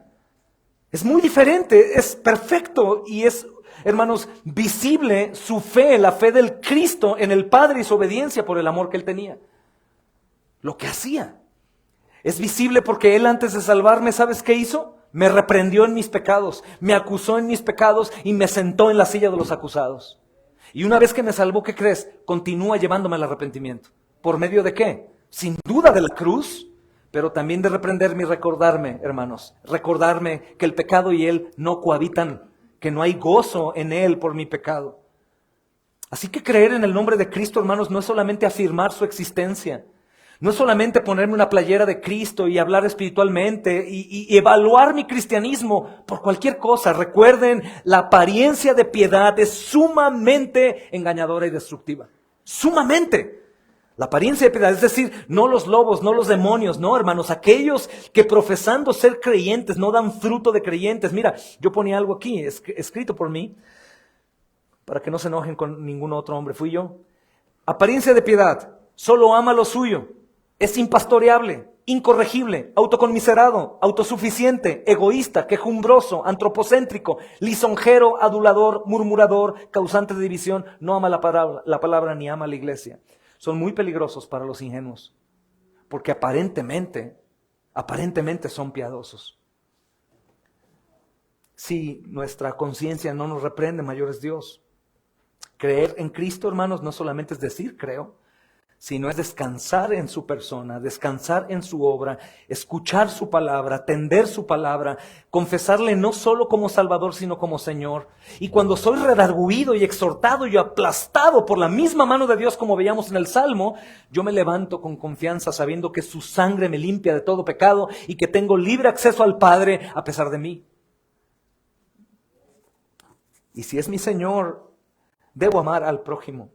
Es muy diferente, es perfecto y es, hermanos, visible su fe, la fe del Cristo en el Padre y su obediencia por el amor que Él tenía. Lo que hacía. Es visible porque Él antes de salvarme, ¿sabes qué hizo? Me reprendió en mis pecados, me acusó en mis pecados y me sentó en la silla de los acusados. Y una vez que me salvó, ¿qué crees? Continúa llevándome al arrepentimiento. ¿Por medio de qué? Sin duda de la cruz. Pero también de reprenderme y recordarme, hermanos, recordarme que el pecado y Él no cohabitan, que no hay gozo en Él por mi pecado. Así que creer en el nombre de Cristo, hermanos, no es solamente afirmar su existencia, no es solamente ponerme una playera de Cristo y hablar espiritualmente y evaluar mi cristianismo por cualquier cosa. Recuerden, la apariencia de piedad es sumamente engañadora y destructiva. Sumamente. La apariencia de piedad, es decir, no los lobos, no los demonios, no, hermanos, aquellos que profesando ser creyentes no dan fruto de creyentes. Mira, yo ponía algo aquí, escrito por mí, para que no se enojen con ningún otro hombre, fui yo. Apariencia de piedad, solo ama lo suyo, es impastoreable, incorregible, autoconmiserado, autosuficiente, egoísta, quejumbroso, antropocéntrico, lisonjero, adulador, murmurador, causante de división, no ama la palabra ni ama la iglesia. Son muy peligrosos para los ingenuos, porque aparentemente son piadosos. Si nuestra conciencia no nos reprende, mayor es Dios. Creer en Cristo, hermanos, no solamente es decir creo, sino es descansar en su persona, descansar en su obra, escuchar su palabra, atender su palabra, confesarle no solo como Salvador, sino como Señor. Y cuando soy redarguido y exhortado y aplastado por la misma mano de Dios, como veíamos en el Salmo, yo me levanto con confianza sabiendo que su sangre me limpia de todo pecado y que tengo libre acceso al Padre a pesar de mí. Y si es mi Señor, debo amar al prójimo,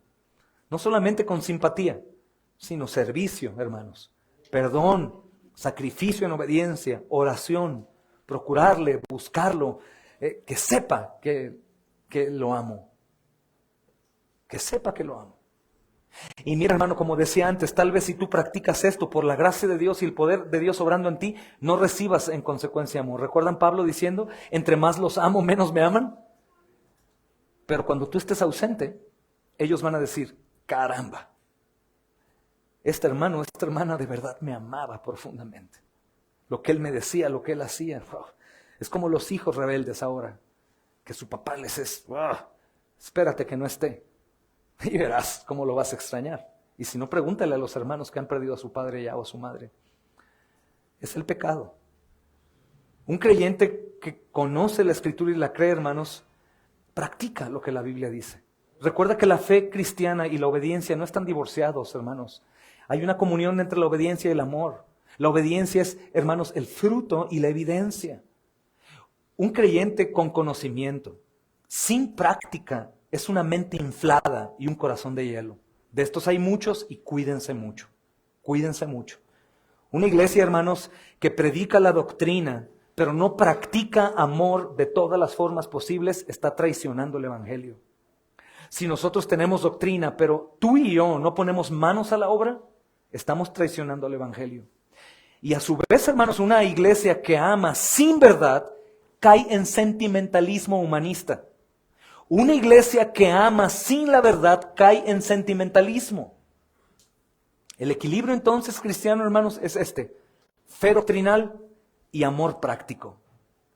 no solamente con simpatía, sino servicio, hermanos, perdón, sacrificio en obediencia, oración, procurarle, buscarlo, que sepa que lo amo, que sepa que lo amo. Y mira, hermano, como decía antes, tal vez si tú practicas esto por la gracia de Dios y el poder de Dios obrando en ti, no recibas en consecuencia amor. ¿Recuerdan Pablo diciendo, entre más los amo, menos me aman? Pero cuando tú estés ausente, ellos van a decir, caramba, este hermano, esta hermana de verdad me amaba profundamente. Lo que él me decía, lo que él hacía. Es como los hijos rebeldes ahora, que su papá les es, espérate que no esté. Y verás cómo lo vas a extrañar. Y si no, pregúntale a los hermanos que han perdido a su padre ya o a su madre. Es el pecado. Un creyente que conoce la Escritura y la cree, hermanos, practica lo que la Biblia dice. Recuerda que la fe cristiana y la obediencia no están divorciados, hermanos. Hay una comunión entre la obediencia y el amor. La obediencia es, hermanos, el fruto y la evidencia. Un creyente con conocimiento, sin práctica, es una mente inflada y un corazón de hielo. De estos hay muchos y cuídense mucho. Cuídense mucho. Una iglesia, hermanos, que predica la doctrina, pero no practica amor de todas las formas posibles, está traicionando el evangelio. Si nosotros tenemos doctrina, pero tú y yo no ponemos manos a la obra, estamos traicionando al evangelio. Y a su vez, hermanos, una iglesia que ama sin verdad cae en sentimentalismo humanista. Una iglesia que ama sin la verdad cae en sentimentalismo. El equilibrio entonces cristiano, hermanos, es este: fe doctrinal y amor práctico.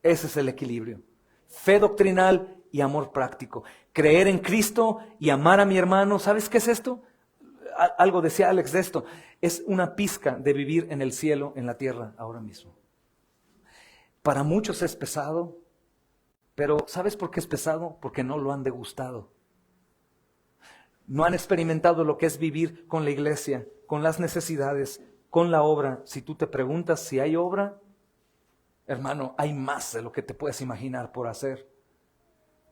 Ese es el equilibrio. Fe doctrinal y amor práctico. Creer en Cristo y amar a mi hermano. ¿Sabes qué es esto? Algo decía Alex de esto. Es una pizca de vivir en el cielo, en la tierra, ahora mismo. Para muchos es pesado, pero ¿sabes por qué es pesado? Porque no lo han degustado. No han experimentado lo que es vivir con la iglesia, con las necesidades, con la obra. Si tú te preguntas si hay obra, hermano, hay más de lo que te puedes imaginar por hacer.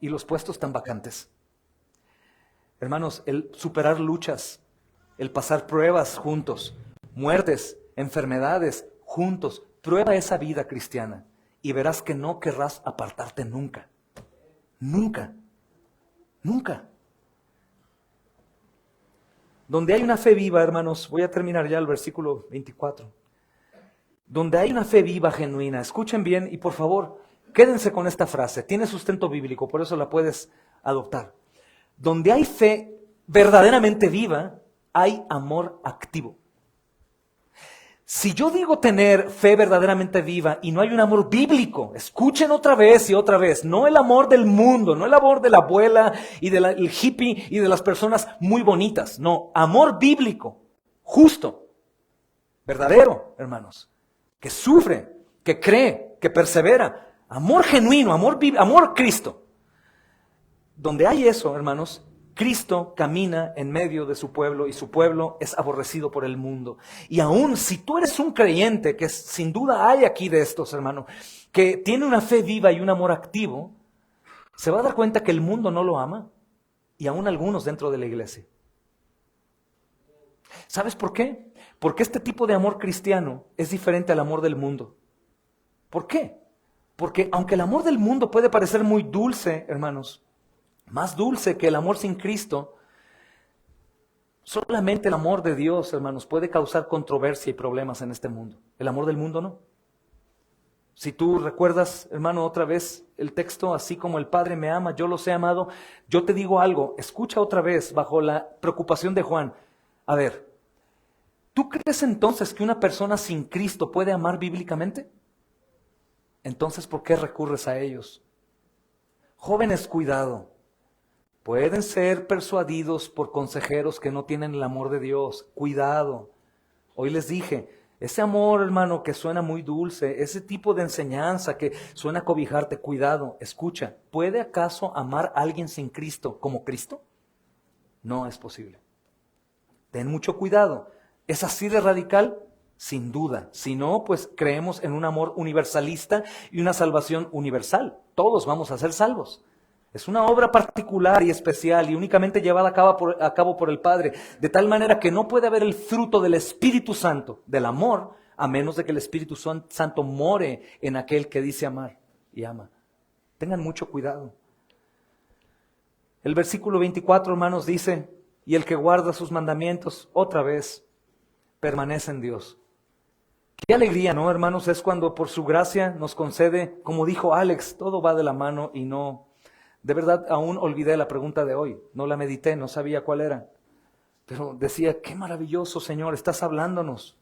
Y los puestos están vacantes. Hermanos, el superar luchas, el pasar pruebas juntos, muertes, enfermedades juntos, prueba esa vida cristiana y verás que no querrás apartarte nunca. Nunca. Nunca. Donde hay una fe viva, hermanos, voy a terminar ya el versículo 24. Donde hay una fe viva, genuina, escuchen bien y por favor, quédense con esta frase. Tiene sustento bíblico, por eso la puedes adoptar. Donde hay fe verdaderamente viva, hay amor activo. Si yo digo tener fe verdaderamente viva y no hay un amor bíblico, escuchen otra vez y otra vez, no el amor del mundo, no el amor de la abuela y del hippie y de las personas muy bonitas, no, amor bíblico, justo, verdadero, hermanos, que sufre, que cree, que persevera, amor genuino, amor Cristo. Donde hay eso, hermanos, Cristo camina en medio de su pueblo y su pueblo es aborrecido por el mundo. Y aún si tú eres un creyente, que sin duda hay aquí de estos, hermano, que tiene una fe viva y un amor activo, se va a dar cuenta que el mundo no lo ama y aún algunos dentro de la iglesia. ¿Sabes por qué? Porque este tipo de amor cristiano es diferente al amor del mundo. ¿Por qué? Porque aunque el amor del mundo puede parecer muy dulce, hermanos, más dulce que el amor sin Cristo, solamente el amor de Dios, hermanos, puede causar controversia y problemas en este mundo. El amor del mundo no. Si tú recuerdas, hermano, otra vez el texto, así como el Padre me ama, yo los he amado, yo te digo algo, escucha otra vez bajo la preocupación de Juan. A ver, ¿tú crees entonces que una persona sin Cristo puede amar bíblicamente? Entonces, ¿por qué recurres a ellos? Jóvenes, cuidado. Pueden ser persuadidos por consejeros que no tienen el amor de Dios. Cuidado. Hoy les dije, ese amor, hermano, que suena muy dulce, ese tipo de enseñanza que suena a cobijarte, cuidado, escucha. ¿Puede acaso amar a alguien sin Cristo como Cristo? No es posible. Ten mucho cuidado. ¿Es así de radical? Sin duda. Si no, pues creemos en un amor universalista y una salvación universal. Todos vamos a ser salvos. Es una obra particular y especial y únicamente llevada a cabo por el Padre, de tal manera que no puede haber el fruto del Espíritu Santo, del amor, a menos de que el Espíritu Santo more en aquel que dice amar y ama. Tengan mucho cuidado. El versículo 24, hermanos, dice, y el que guarda sus mandamientos, otra vez, permanece en Dios. Qué alegría, ¿no, hermanos? Es cuando por su gracia nos concede, como dijo Alex, todo va de la mano y no... De verdad, aún olvidé la pregunta de hoy, no la medité, no sabía cuál era. Pero decía, qué maravilloso, Señor, estás hablándonos.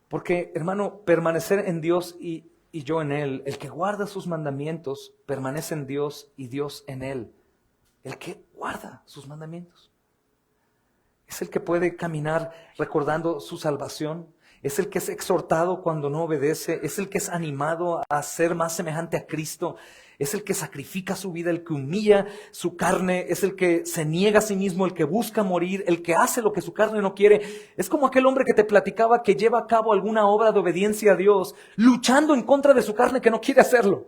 Porque, hermano, permanecer en Dios y yo en Él, el que guarda sus mandamientos, permanece en Dios y Dios en Él. El que guarda sus mandamientos. Es el que puede caminar recordando su salvación. Es el que es exhortado cuando no obedece. Es el que es animado a ser más semejante a Cristo. Es el que sacrifica su vida, el que humilla su carne. Es el que se niega a sí mismo, el que busca morir, el que hace lo que su carne no quiere. Es como aquel hombre que te platicaba que lleva a cabo alguna obra de obediencia a Dios, luchando en contra de su carne que no quiere hacerlo.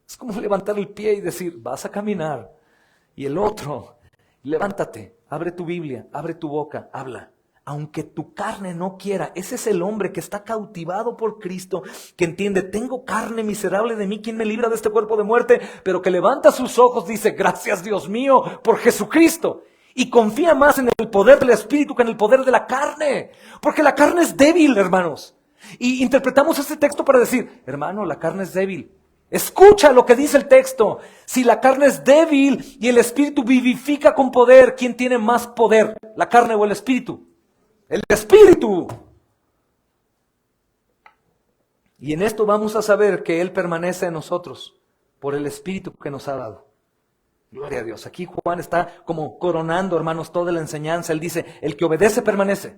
Es como levantar el pie y decir, vas a caminar. Y el otro, levántate, abre tu Biblia, abre tu boca, habla. Aunque tu carne no quiera. Ese es el hombre que está cautivado por Cristo, que entiende, tengo carne miserable de mí, ¿quién me libra de este cuerpo de muerte? Pero que levanta sus ojos, dice, gracias Dios mío por Jesucristo. Y confía más en el poder del Espíritu que en el poder de la carne. Porque la carne es débil, hermanos. Y interpretamos este texto para decir, hermano, la carne es débil. Escucha lo que dice el texto. Si la carne es débil y el Espíritu vivifica con poder, ¿quién tiene más poder? ¿La carne o el Espíritu? El Espíritu. Y en esto vamos a saber que Él permanece en nosotros por el Espíritu que nos ha dado. Gloria a Dios. Aquí Juan está como coronando, hermanos, toda la enseñanza. Él dice, el que obedece permanece.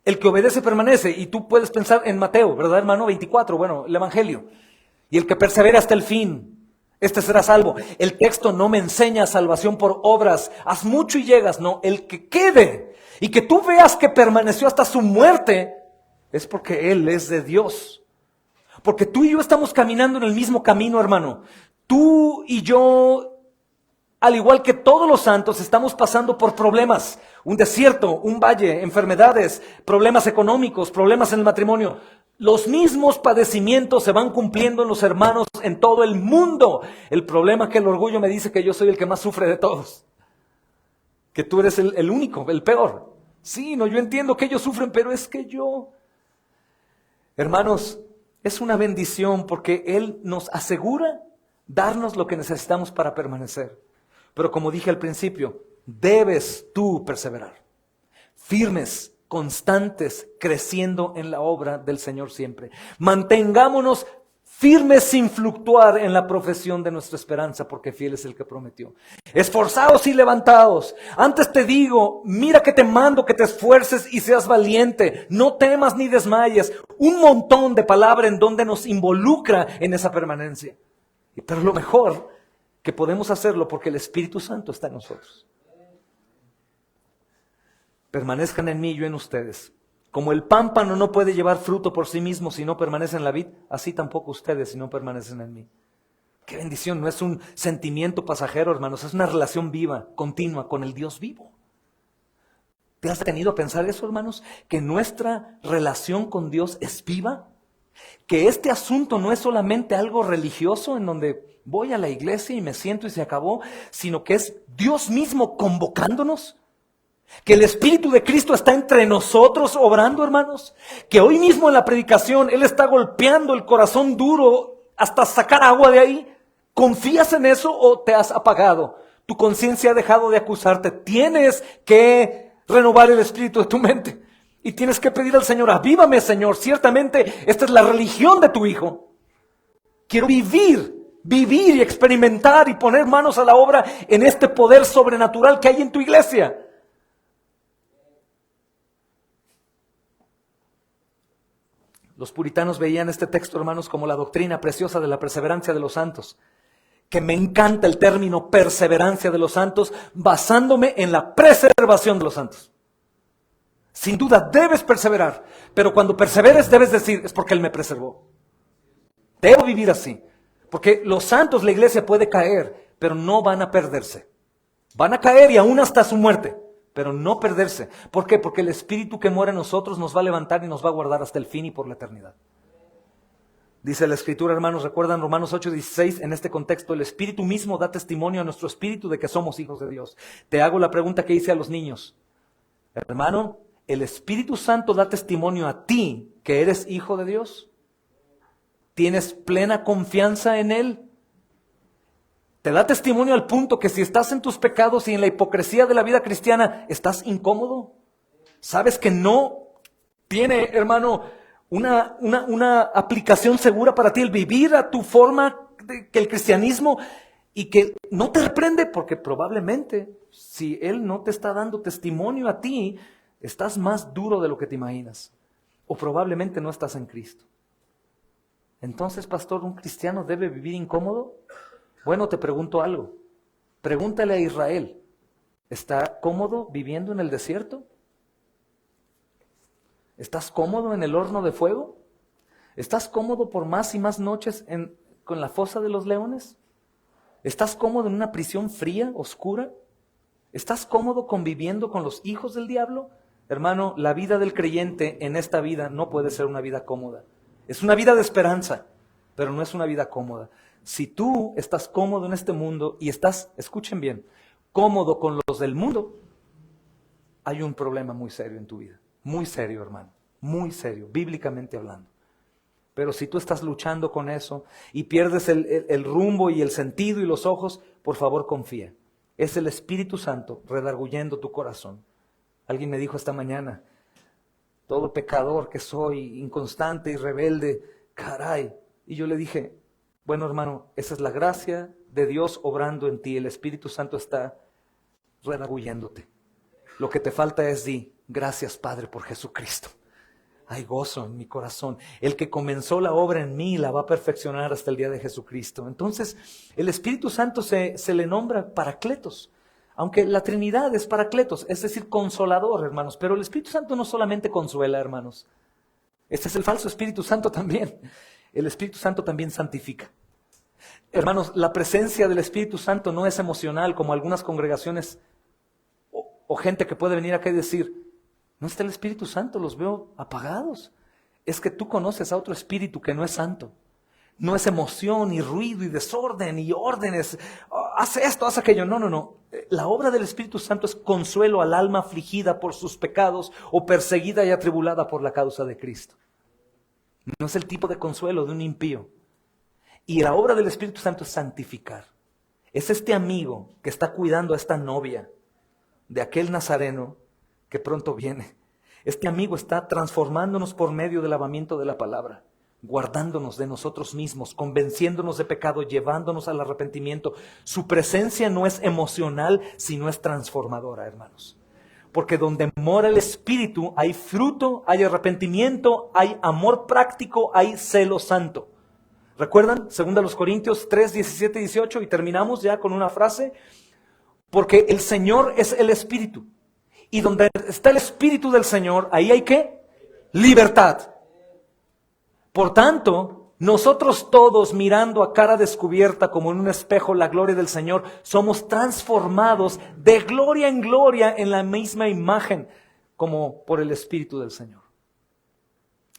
El que obedece permanece. Y tú puedes pensar en Mateo, ¿verdad, hermano? 24, bueno, el Evangelio. Y el que persevera hasta el fin, este será salvo. El texto no me enseña salvación por obras. Haz mucho y llegas. No, el que quede y que tú veas que permaneció hasta su muerte, es porque Él es de Dios. Porque tú y yo estamos caminando en el mismo camino, hermano. Tú y yo, al igual que todos los santos, estamos pasando por problemas. Un desierto, un valle, enfermedades, problemas económicos, problemas en el matrimonio. Los mismos padecimientos se van cumpliendo en los hermanos en todo el mundo. El problema es que el orgullo me dice que yo soy el que más sufre de todos. Que tú eres el único, el peor. Sí, no, yo entiendo que ellos sufren, pero es que yo... Hermanos, es una bendición porque Él nos asegura darnos lo que necesitamos para permanecer. Pero como dije al principio, debes tú perseverar. Firmes, constantes, creciendo en la obra del Señor siempre. Mantengámonos firmes sin fluctuar en la profesión de nuestra esperanza, porque fiel es el que prometió. Esforzaos y levantaos. Antes te digo, mira que te mando que te esfuerces y seas valiente. No temas ni desmayes. Un montón de palabra en donde nos involucra en esa permanencia. Pero lo mejor, que podemos hacerlo porque el Espíritu Santo está en nosotros. Permanezcan en mí y yo en ustedes. Como el pámpano no puede llevar fruto por sí mismo si no permanece en la vid, así tampoco ustedes si no permanecen en mí. Qué bendición, no es un sentimiento pasajero, hermanos, es una relación viva, continua con el Dios vivo. ¿Te has detenido a pensar eso, hermanos? Que nuestra relación con Dios es viva. Que este asunto no es solamente algo religioso en donde voy a la iglesia y me siento y se acabó, sino que es Dios mismo convocándonos. Que el Espíritu de Cristo está entre nosotros obrando, hermanos. Que hoy mismo en la predicación Él está golpeando el corazón duro hasta sacar agua de ahí. ¿Confías en eso o te has apagado? Tu conciencia ha dejado de acusarte. Tienes que renovar el espíritu de tu mente. Y tienes que pedir al Señor, avívame, Señor. Ciertamente esta es la religión de tu Hijo. Quiero vivir vivir y experimentar y poner manos a la obra en este poder sobrenatural que hay en tu iglesia. Los puritanos veían este texto, hermanos, como la doctrina preciosa de la perseverancia de los santos. Que me encanta el término perseverancia de los santos, basándome en la preservación de los santos. Sin duda debes perseverar, pero cuando perseveres debes decir, es porque Él me preservó. Debo vivir así, porque los santos, la iglesia puede caer, pero no van a perderse. Van a caer y aún hasta su muerte, pero no perderse. ¿Por qué? Porque el Espíritu que mora en nosotros nos va a levantar y nos va a guardar hasta el fin y por la eternidad. Dice la Escritura, hermanos, recuerdan Romanos 8:16, en este contexto, el Espíritu mismo da testimonio a nuestro espíritu de que somos hijos de Dios. Te hago la pregunta que hice a los niños. Hermano, ¿el Espíritu Santo da testimonio a ti que eres hijo de Dios? ¿Tienes plena confianza en Él? ¿Te da testimonio al punto que si estás en tus pecados y en la hipocresía de la vida cristiana, estás incómodo? ¿Sabes que no tiene, hermano, una aplicación segura para ti el vivir a tu forma que el cristianismo y que no te reprende? Porque probablemente si Él no te está dando testimonio a ti, estás más duro de lo que te imaginas. O probablemente no estás en Cristo. Entonces, pastor, ¿un cristiano debe vivir incómodo? Bueno, te pregunto algo. Pregúntale a Israel. ¿Está cómodo viviendo en el desierto? ¿Estás cómodo en el horno de fuego? ¿Estás cómodo por más y más noches con la fosa de los leones? ¿Estás cómodo en una prisión fría, oscura? ¿Estás cómodo conviviendo con los hijos del diablo? Hermano, la vida del creyente en esta vida no puede ser una vida cómoda. Es una vida de esperanza, pero no es una vida cómoda. Si tú estás cómodo en este mundo y estás, escuchen bien, cómodo con los del mundo, hay un problema muy serio en tu vida. Muy serio, hermano. Muy serio, bíblicamente hablando. Pero si tú estás luchando con eso y pierdes el rumbo y el sentido y los ojos, por favor confía. Es el Espíritu Santo redarguyendo tu corazón. Alguien me dijo esta mañana, todo pecador que soy, inconstante y rebelde, caray. Y yo le dije, bueno hermano, esa es la gracia de Dios obrando en ti. El Espíritu Santo está redarguyéndote. Lo que te falta es gracias Padre por Jesucristo. Hay gozo en mi corazón. El que comenzó la obra en mí la va a perfeccionar hasta el día de Jesucristo. Entonces, el Espíritu Santo se le nombra Paracletos. Aunque la Trinidad es Paracletos, es decir, consolador, hermanos. Pero el Espíritu Santo no solamente consuela, hermanos. Este es el falso Espíritu Santo también. El Espíritu Santo también santifica. Hermanos, la presencia del Espíritu Santo no es emocional como algunas congregaciones o gente que puede venir acá y decir, no está el Espíritu Santo, los veo apagados. Es que tú conoces a otro espíritu que no es santo. No es emoción y ruido y desorden y órdenes. Haz esto, haz aquello. No. La obra del Espíritu Santo es consuelo al alma afligida por sus pecados o perseguida y atribulada por la causa de Cristo. No es el tipo de consuelo de un impío. Y la obra del Espíritu Santo es santificar. Es este amigo que está cuidando a esta novia de aquel nazareno que pronto viene. Este amigo está transformándonos por medio del lavamiento de la palabra, guardándonos de nosotros mismos, convenciéndonos de pecado, llevándonos al arrepentimiento. Su presencia no es emocional, sino es transformadora, hermanos. Porque donde mora el Espíritu hay fruto, hay arrepentimiento, hay amor práctico, hay celo santo. ¿Recuerdan? 2 Corintios 3, 17 y 18, y terminamos ya con una frase. Porque el Señor es el Espíritu. Y donde está el Espíritu del Señor, ahí hay ¿qué? Libertad. Por tanto, nosotros todos mirando a cara descubierta como en un espejo la gloria del Señor, somos transformados de gloria en gloria en la misma imagen como por el Espíritu del Señor.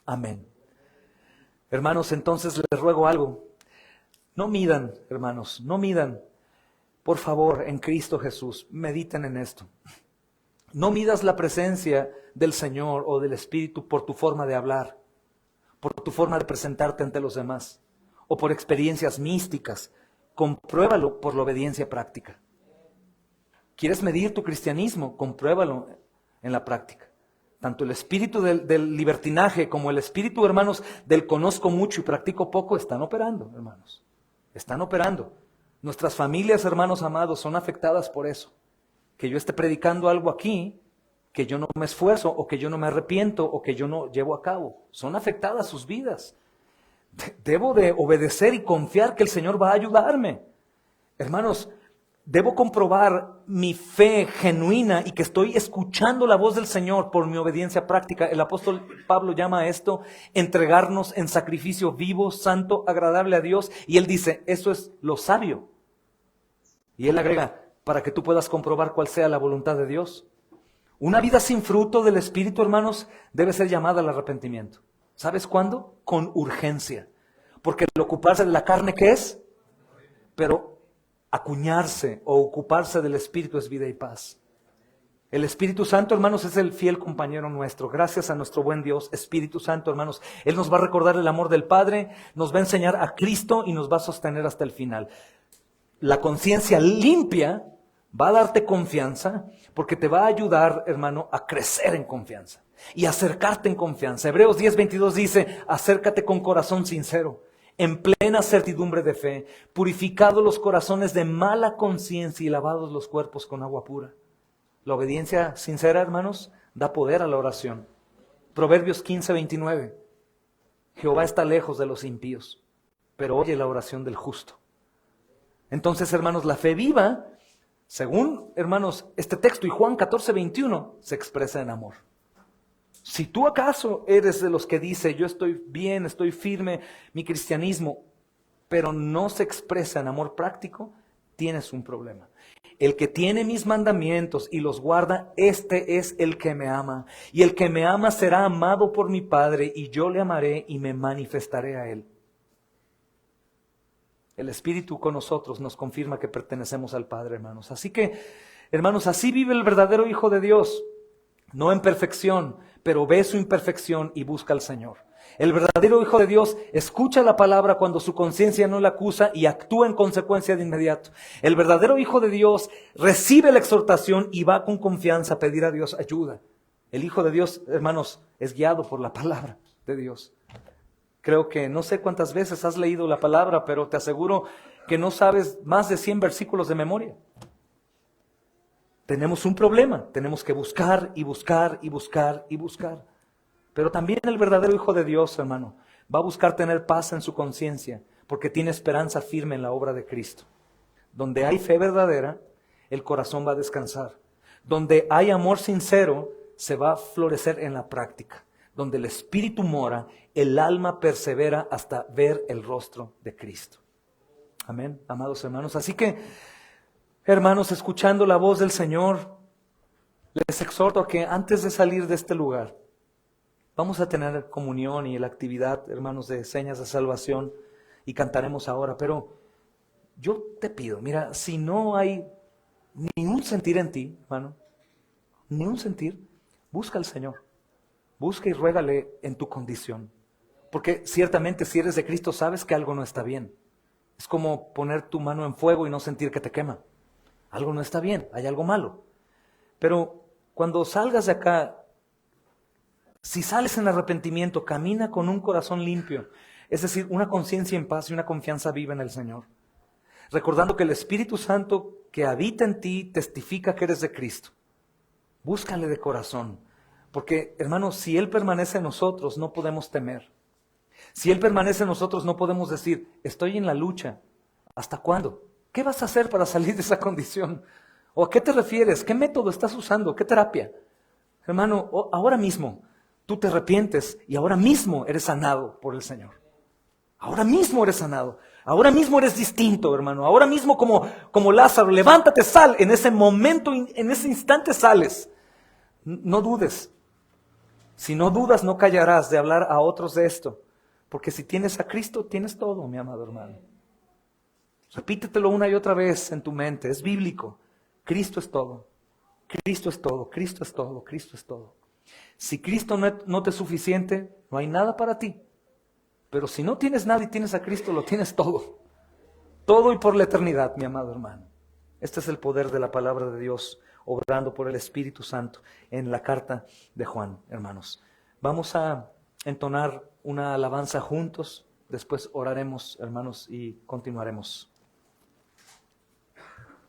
Amén. Hermanos, entonces les ruego algo. No midan, hermanos, no midan. Por favor, en Cristo Jesús, mediten en esto. No midas la presencia del Señor o del Espíritu por tu forma de hablar, por tu forma de presentarte ante los demás, o por experiencias místicas. Compruébalo por la obediencia práctica. ¿Quieres medir tu cristianismo? Compruébalo en la práctica. Tanto el espíritu del libertinaje como el espíritu, hermanos, del conozco mucho y practico poco, están operando, hermanos. Están operando. Nuestras familias, hermanos amados, son afectadas por eso. Que yo esté predicando algo aquí, que yo no me esfuerzo, o que yo no me arrepiento, o que yo no llevo a cabo. Son afectadas sus vidas. Debo de obedecer y confiar que el Señor va a ayudarme. Hermanos, debo comprobar mi fe genuina y que estoy escuchando la voz del Señor por mi obediencia práctica. El apóstol Pablo llama a esto entregarnos en sacrificio vivo, santo, agradable a Dios. Y él dice, eso es lo sabio. Y él agrega, para que tú puedas comprobar cuál sea la voluntad de Dios. Una vida sin fruto del Espíritu, hermanos, debe ser llamada al arrepentimiento. ¿Sabes cuándo? Con urgencia. Porque el ocuparse de la carne, ¿qué es? Pero acuñarse o ocuparse del Espíritu es vida y paz. El Espíritu Santo, hermanos, es el fiel compañero nuestro. Gracias a nuestro buen Dios, Espíritu Santo, hermanos. Él nos va a recordar el amor del Padre, nos va a enseñar a Cristo y nos va a sostener hasta el final. La conciencia limpia va a darte confianza porque te va a ayudar, hermano, a crecer en confianza y acercarte en confianza. Hebreos 10:22 dice, acércate con corazón sincero, en plena certidumbre de fe, purificados los corazones de mala conciencia y lavados los cuerpos con agua pura. La obediencia sincera, hermanos, da poder a la oración. Proverbios 15:29. Jehová está lejos de los impíos, pero oye la oración del justo. Entonces, hermanos, la fe viva, según, hermanos, este texto y Juan 14:21, se expresa en amor. Si tú acaso eres de los que dice, yo estoy bien, estoy firme, mi cristianismo, pero no se expresa en amor práctico, tienes un problema. El que tiene mis mandamientos y los guarda, este es el que me ama. Y el que me ama será amado por mi Padre, y yo le amaré y me manifestaré a él. El Espíritu con nosotros nos confirma que pertenecemos al Padre, hermanos. Así que, hermanos, así vive el verdadero Hijo de Dios. No en perfección, pero ve su imperfección y busca al Señor. El verdadero Hijo de Dios escucha la palabra cuando su conciencia no la acusa y actúa en consecuencia de inmediato. El verdadero Hijo de Dios recibe la exhortación y va con confianza a pedir a Dios ayuda. El Hijo de Dios, hermanos, es guiado por la palabra de Dios. Creo que no sé cuántas veces has leído la palabra, pero te aseguro que no sabes más de 100 versículos de memoria. Tenemos un problema, tenemos que buscar y buscar y buscar y buscar. Pero también el verdadero Hijo de Dios, hermano, va a buscar tener paz en su conciencia, porque tiene esperanza firme en la obra de Cristo. Donde hay fe verdadera, el corazón va a descansar. Donde hay amor sincero, se va a florecer en la práctica. Donde el Espíritu mora, el alma persevera hasta ver el rostro de Cristo. Amén, amados hermanos. Así que, hermanos, escuchando la voz del Señor, les exhorto a que antes de salir de este lugar, vamos a tener comunión y la actividad, hermanos, de señas de salvación y cantaremos ahora. Pero yo te pido, mira, si no hay ni un sentir en ti, hermano, ni un sentir, busca al Señor. Busca y ruégale en tu condición. Porque ciertamente si eres de Cristo sabes que algo no está bien. Es como poner tu mano en fuego y no sentir que te quema. Algo no está bien, hay algo malo. Pero cuando salgas de acá, si sales en arrepentimiento, camina con un corazón limpio. Es decir, una conciencia en paz y una confianza viva en el Señor. Recordando que el Espíritu Santo que habita en ti testifica que eres de Cristo. Búscale de corazón. Porque, hermanos, si Él permanece en nosotros, no podemos temer. Si Él permanece en nosotros, no podemos decir, estoy en la lucha. ¿Hasta cuándo? ¿Qué vas a hacer para salir de esa condición? ¿O a qué te refieres? ¿Qué método estás usando? ¿Qué terapia? Hermano, ahora mismo tú te arrepientes y ahora mismo eres sanado por el Señor. Ahora mismo eres sanado. Ahora mismo eres distinto, hermano. Ahora mismo como Lázaro, levántate, sal. En ese momento, en ese instante sales. No dudes. Si no dudas, no callarás de hablar a otros de esto. Porque si tienes a Cristo, tienes todo, mi amado hermano. Repítetelo una y otra vez en tu mente. Es bíblico. Cristo es todo. Cristo es todo. Cristo es todo. Cristo es todo. Si Cristo no te es suficiente, no hay nada para ti. Pero si no tienes nada y tienes a Cristo, lo tienes todo. Todo y por la eternidad, mi amado hermano. Este es el poder de la palabra de Dios, obrando por el Espíritu Santo en la carta de Juan, hermanos. Vamos a entonar una alabanza juntos. Después oraremos, hermanos, y continuaremos.